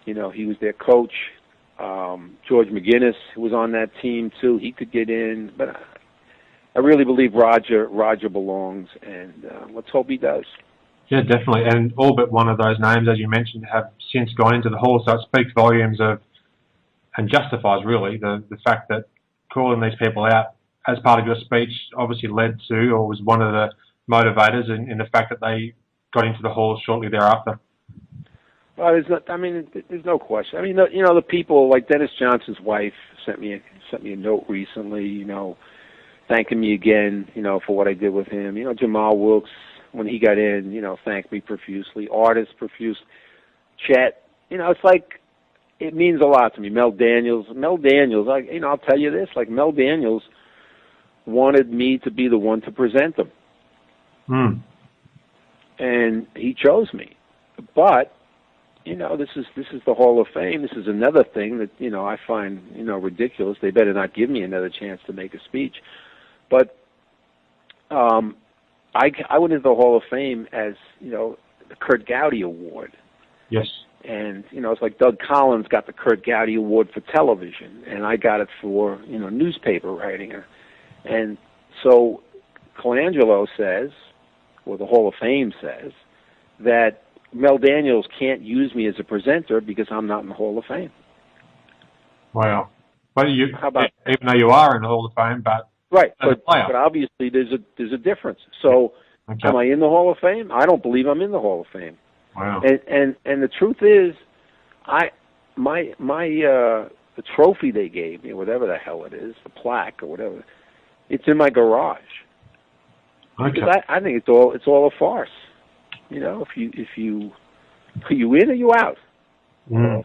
He was their coach. George McGinnis, who was on that team too, he could get in. But I really believe Roger belongs, and let's hope he does. Yeah, definitely. And all but one of those names, as you mentioned, have since gone into the Hall, so it speaks volumes of, and justifies really, the fact that calling these people out as part of your speech obviously led to, or was one of the motivators in the fact that they got into the Hall shortly thereafter. Well, there's no question. The people like Dennis Johnson's wife sent me a note recently, thanking me again, for what I did with him. Jamal Wilkes, when he got in, thanked me profusely. Artists profuse. Chet, it's like, it means a lot to me. Mel Daniels, I'll tell you this, like Mel Daniels wanted me to be the one to present them. And he chose me. But, this is the Hall of Fame. This is another thing that, I find, ridiculous. They better not give me another chance to make a speech. But I went into the Hall of Fame as, the Kurt Gowdy Award. Yes. And, it's like Doug Collins got the Kurt Gowdy Award for television, and I got it for, newspaper writing. And so Colangelo says, or the Hall of Fame says, that Mel Daniels can't use me as a presenter because I'm not in the Hall of Fame. Wow. But even though you are in the Hall of Fame, but right, but obviously there's a difference. So, Am I in the Hall of Fame? I don't believe I'm in the Hall of Fame. Wow. And the truth is, the trophy they gave me, whatever the hell it is, the plaque or whatever, it's in my garage. Okay. Because I think it's all a farce. If you are you in or you out? Well,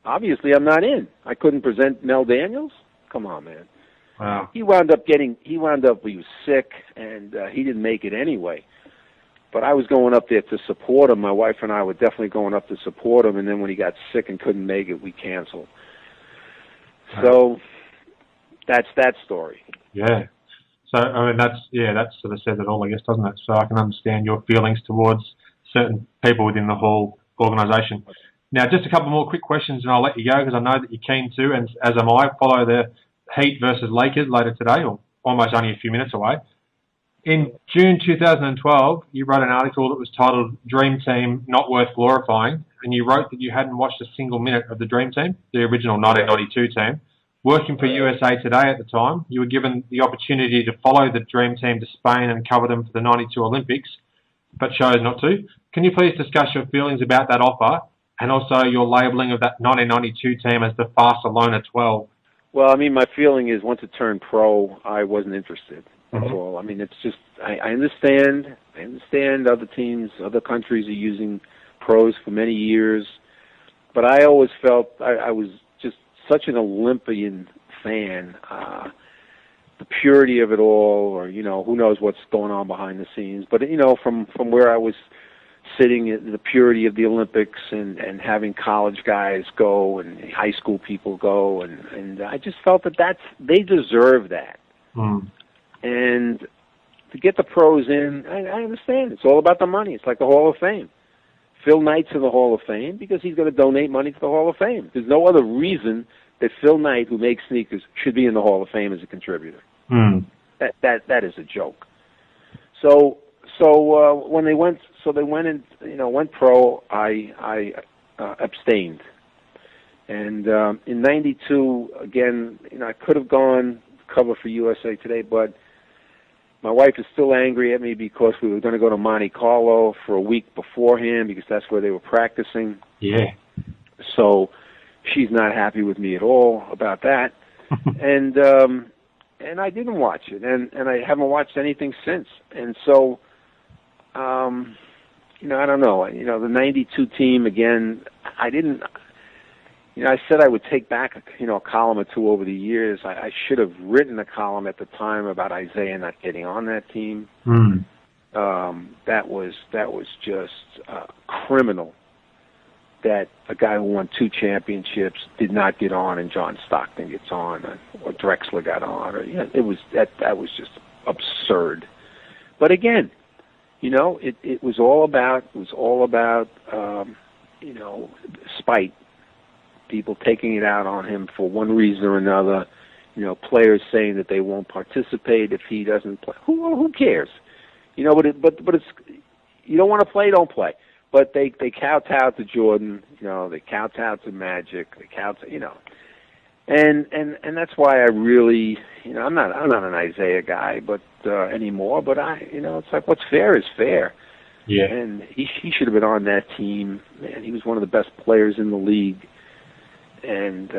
obviously I'm not in. I couldn't present Mel Daniels. Come on, man. Wow. He wound up, he was sick, and he didn't make it anyway. But I was going up there to support him. My wife and I were definitely going up to support him, and then when he got sick and couldn't make it, we canceled. So that's that story. Yeah. So, that sort of says it all, I guess, doesn't it? So I can understand your feelings towards certain people within the Hall organisation. Now, just a couple more quick questions, and I'll let you go, because I know that you're keen to, and as am I, follow the Heat versus Lakers later today, or almost only a few minutes away. In June 2012, you wrote an article that was titled Dream Team Not Worth Glorifying, and you wrote that you hadn't watched a single minute of the Dream Team, the original 1992 team. Working for USA Today at the time, you were given the opportunity to follow the Dream Team to Spain and cover them for the 92 Olympics, but chose not to. Can you please discuss your feelings about that offer, and also your labelling of that 1992 team as the Barcelona 12? Well, my feeling is once it turned pro, I wasn't interested. That's all. It's just, I understand other teams, other countries are using pros for many years, but I always felt I was just such an Olympian fan. The purity of it all, or, who knows what's going on behind the scenes. But, from where I was sitting, at the purity of the Olympics and having college guys go and high school people go, and I just felt that they deserve that. And to get the pros in, I understand. It's all about the money. It's like the Hall of Fame. Phil Knight's in the Hall of Fame because he's going to donate money to the Hall of Fame. There's no other reason that Phil Knight, who makes sneakers, should be in the Hall of Fame as a contributor. That is a joke. So when they went and went pro, I abstained. And in '92, again, I could have gone cover for USA Today, but My wife is still angry at me because we were going to go to Monte Carlo for a week beforehand because that's where they were practicing. Yeah. So she's not happy with me at all about that. And I didn't watch it, and I haven't watched anything since. And so, I don't know. The 92 team, again, I didn't... I said I would take back, a column or two over the years. I should have written a column at the time about Isaiah not getting on that team. That was just criminal. That a guy who won 2 championships did not get on, and John Stockton gets on, or Drexler got on. It was that was just absurd. But again, it was all about spite. People taking it out on him for one reason or another. Players saying that they won't participate if he doesn't play. Who cares? But it's, you don't want to play, don't play. But they kowtow to Jordan. They kowtow to Magic. They kowtow, and that's why I really, I'm not an Isaiah guy, but anymore. But it's like what's fair is fair. Yeah. And he should have been on that team. Man, he was one of the best players in the league. And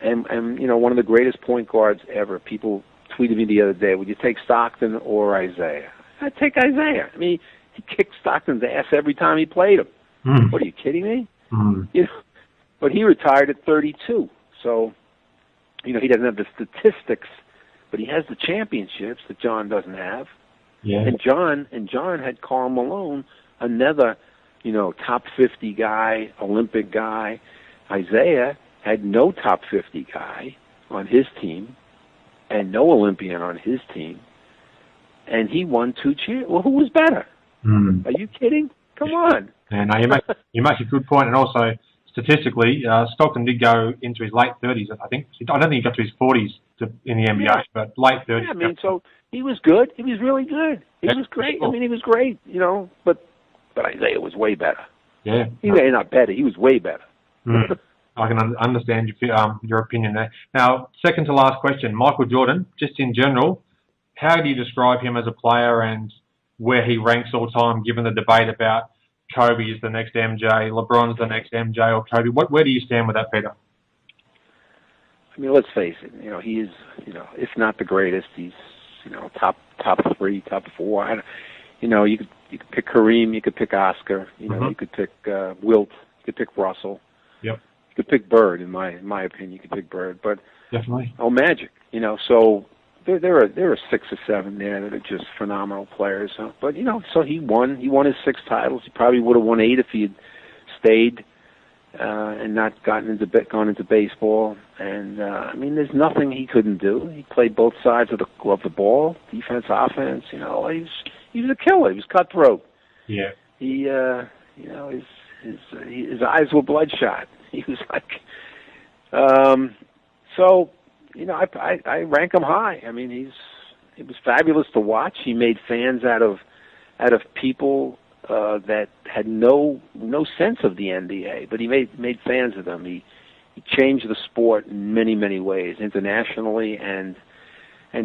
one of the greatest point guards ever. People tweeted me the other day, would you take Stockton or Isaiah? I'd take Isaiah. I mean, he kicked Stockton's ass every time he played him. What, are you kidding me? But he retired at 32. So, he doesn't have the statistics, but he has the championships that John doesn't have. Yeah. And John had Karl Malone, another, top 50 guy, Olympic guy. Isaiah had no top 50 guy on his team and no Olympian on his team, and he won 2 championships. Well, who was better? Are you kidding? Come on. Yeah, no, you make a good point, and also statistically, Stockton did go into his late 30s, I think. I don't think he got to his 40s in the NBA, but late 30s. Yeah, I mean, so he was good. He was really good. He was great. I mean, he was great, but Isaiah was way better. Yeah. He was not better. He was way better. I can understand your opinion there. Now, second to last question, Michael Jordan, just in general, how do you describe him as a player and where he ranks all time, given the debate about Kobe is the next MJ, LeBron's the next MJ or Kobe? Where do you stand with that, Peter? I mean, let's face it. He is, if not the greatest, he's, top 3, top 4. You could pick Kareem, you could pick Oscar, you could pick Wilt, you could pick Russell. Yep. You could pick Bird, in my opinion. You could pick Bird, but definitely. Magic. So there are 6 or 7 there that are just phenomenal players. But so he won his 6 titles. He probably would have won 8 if he had stayed and not gone into baseball. And I mean, there's nothing he couldn't do. He played both sides of the ball, defense, offense. He was a killer. He was cutthroat. Yeah. He his eyes were bloodshot. He was like, I rank him high. I mean, it was fabulous to watch. He made fans out of people that had no sense of the NBA, but he made fans of them. He changed the sport in many, many ways, internationally and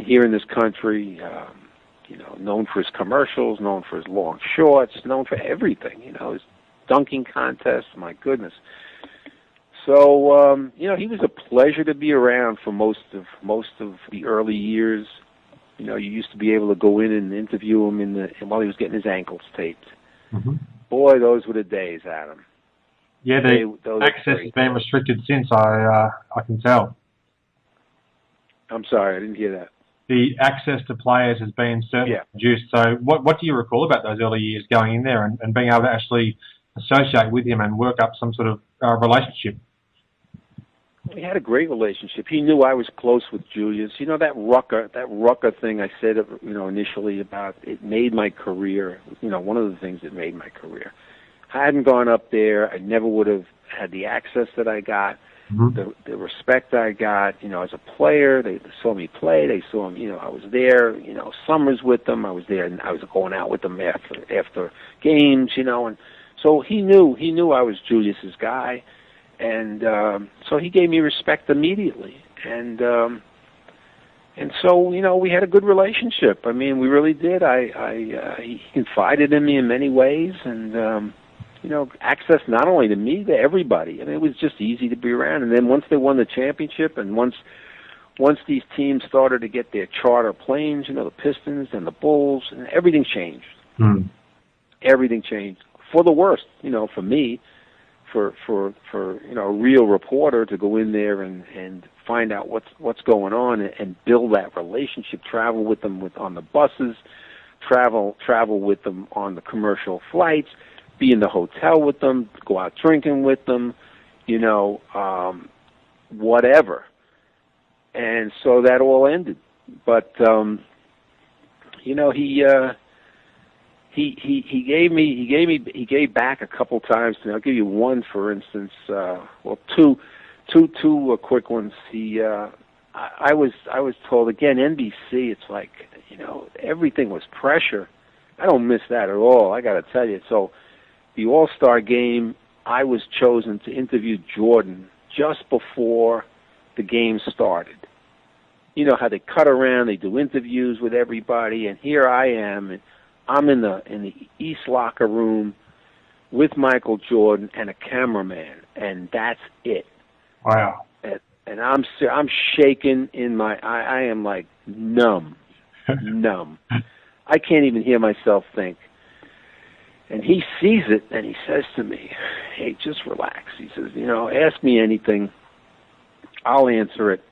here in this country. Known for his commercials, known for his long shorts, known for everything. His dunking contest. My goodness. So he was a pleasure to be around for most of the early years. You used to be able to go in and interview him while he was getting his ankles taped. Mm-hmm. Boy, those were the days, Adam. Yeah, the access has been restricted since. I can tell. I'm sorry, I didn't hear that. The access to players has been certainly reduced. So what do you recall about those early years going in there and being able to actually associate with him and work up some sort of relationship? We had a great relationship. He knew I was close with Julius. That Rucker thing I said, initially about it made my career, one of the things that made my career. I hadn't gone up there. I never would have had the access that I got. Mm-hmm. The respect I got, as a player. They saw me play. They saw me, I was there, summers with them. I was there, and I was going out with them after games, and so he knew I was Julius's guy, and so he gave me respect immediately. And And so, we had a good relationship. I mean, we really did. He confided in me in many ways, and access not only to me, to everybody. I mean, it was just easy to be around. And then once they won the championship, and once these teams started to get their charter planes, the Pistons and the Bulls, and everything changed. Everything changed for the worst. For me, for a real reporter to go in there and find out what's going on and build that relationship, travel with them on the buses, travel with them on the commercial flights, be in the hotel with them, go out drinking with them, whatever. And so that all ended. But he gave back a couple times. I'll give you one, for instance. Two quick ones. I was told again, NBC. It's like everything was pressure. I don't miss that at all. I got to tell you. So the All-Star game, I was chosen to interview Jordan just before the game started. You know how they cut around, they do interviews with everybody, and here I am, and I'm in the East locker room with Michael Jordan and a cameraman, and that's it. Wow. And I'm shaking in my, I am like numb. I can't even hear myself think. And he sees it, and he says to me, hey, just relax. He says, ask me anything. I'll answer it.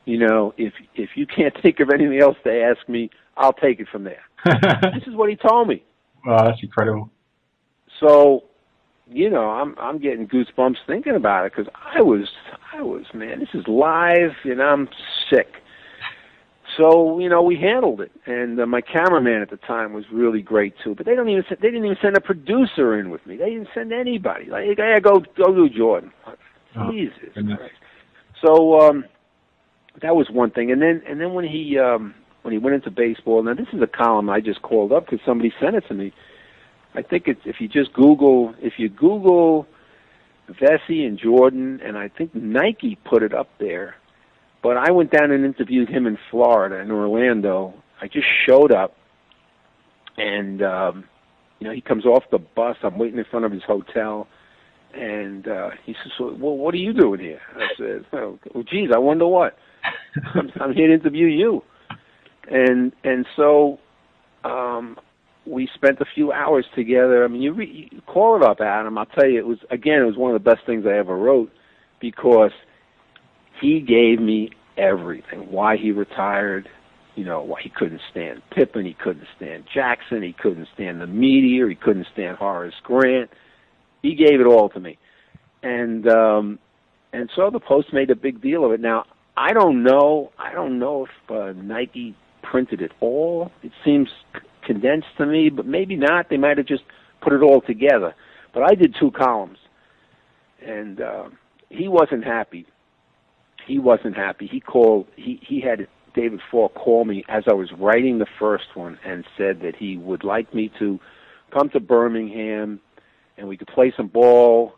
If you can't think of anything else to ask me, I'll take it from there. This is what he told me. Wow, that's incredible. So, I'm getting goosebumps thinking about it, because I was, man, this is live, and I'm sick. So, we handled it, and my cameraman at the time was really great too. But they didn't even send a producer in with me. They didn't send anybody. Like, hey, go do Jordan. Jesus Christ. So that was one thing, and then when he went into baseball. Now this is a column I just called up because somebody sent it to me. I think it's if you Google Vecsey and Jordan, and I think Nike put it up there. But I went down and interviewed him in Florida, in Orlando. I just showed up, and he comes off the bus. I'm waiting in front of his hotel, and he says, "Well, what are you doing here?" I said, "Oh, geez, I wonder what. I'm here to interview you." And so we spent a few hours together. I mean, you call it up, Adam. I'll tell you, it was one of the best things I ever wrote, because he gave me everything. Why he retired, why he couldn't stand Pippen, he couldn't stand Jackson, he couldn't stand the media, he couldn't stand Horace Grant. He gave it all to me. And so the Post made a big deal of it. Now, I don't know if Nike printed it all. It seems condensed to me, but maybe not. They might have just put it all together. But I did 2 columns, and he wasn't happy. He had David Falk call me as I was writing the first one and said that he would like me to come to Birmingham and we could play some ball.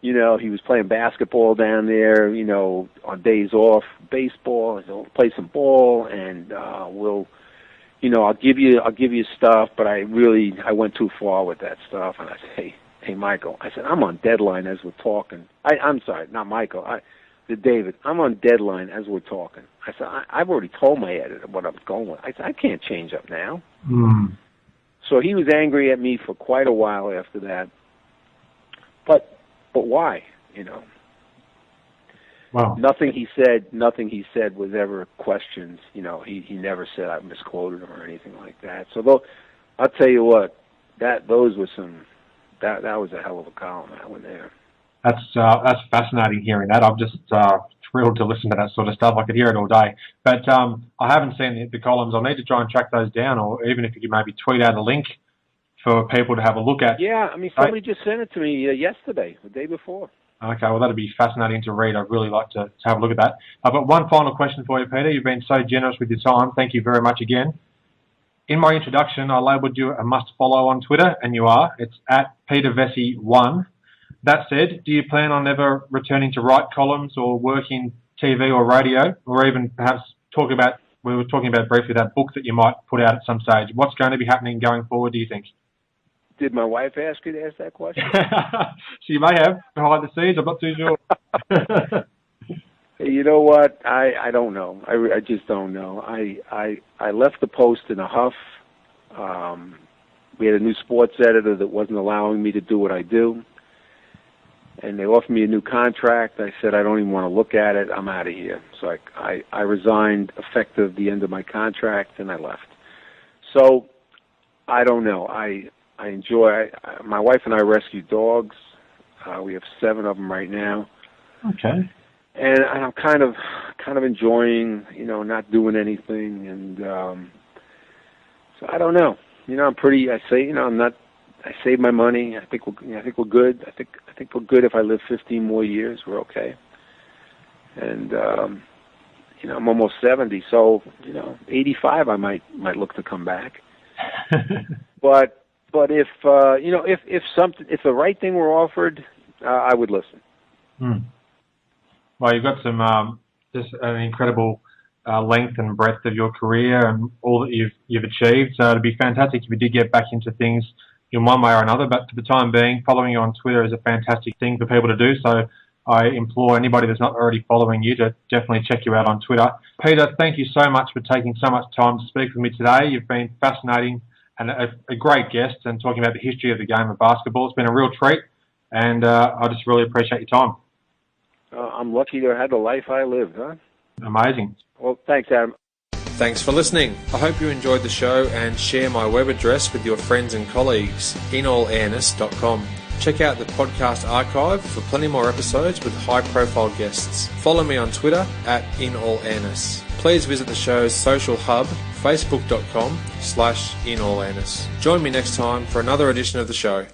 He was playing basketball down there, on days off, baseball, play some ball, and I'll give you stuff, but I went too far with that stuff. And I said, hey, Michael, I said, I'm on deadline as we're talking. I'm sorry, not Michael. David, I'm on deadline as we're talking. I said, I've already told my editor what I'm going with. I said, I can't change up now. So he was angry at me for quite a while after that. But why? Wow. Nothing he said was ever questioned. He never said I misquoted him or anything like that. So I'll tell you what, that was a hell of a column, that one there. That's fascinating hearing that. I'm just thrilled to listen to that sort of stuff. I could hear it all day. But I haven't seen the columns. I'll need to try and track those down, or even if you could maybe tweet out a link for people to have a look at. Yeah, I mean, somebody just sent it to me yesterday, the day before. Okay, well, that'd be fascinating to read. I'd really like to have a look at that. I've got one final question for you, Peter. You've been so generous with your time. Thank you very much again. In my introduction, I labelled you a must-follow on Twitter, and you are. It's at PeterVecsey1. That said, do you plan on ever returning to write columns or work in TV or radio, or even perhaps talk about we were talking about briefly that book that you might put out at some stage. What's going to be happening going forward, do you think? Did my wife ask you to ask that question? She may have, behind the scenes. I'm not too sure. You know what? I don't know. I just don't know. I left the Post in a huff. We had a new sports editor that wasn't allowing me to do what I do. And they offered me a new contract. I said, I don't even want to look at it. I'm out of here. So I resigned effective the end of my contract, and I left. So I don't know. I enjoy. My wife and I rescue dogs. We have 7 of them right now. Okay. And I'm kind of enjoying, not doing anything, and so I don't know. I'm pretty. I say, I save my money. I think we're good. I think we're good. If I live 15 more years, we're okay. And I'm almost 70, so 85, I might look to come back. But if if the right thing were offered, I would listen. Well, you've got some just an incredible length and breadth of your career and all that you've achieved. So it'd be fantastic if you did get back into things in one way or another. But for the time being, following you on Twitter is a fantastic thing for people to do. So I implore anybody that's not already following you to definitely check you out on Twitter. Peter, thank you so much for taking so much time to speak with me today. You've been fascinating and a great guest and talking about the history of the game of basketball. It's been a real treat, and I just really appreciate your time. I'm lucky to have had the life I lived, huh? Amazing. Well, thanks, Adam. Thanks for listening. I hope you enjoyed the show and share my web address with your friends and colleagues, inallairness.com. Check out the podcast archive for plenty more episodes with high-profile guests. Follow me on Twitter @inallairness. Please visit the show's social hub, facebook.com/inallairness. Join me next time for another edition of the show.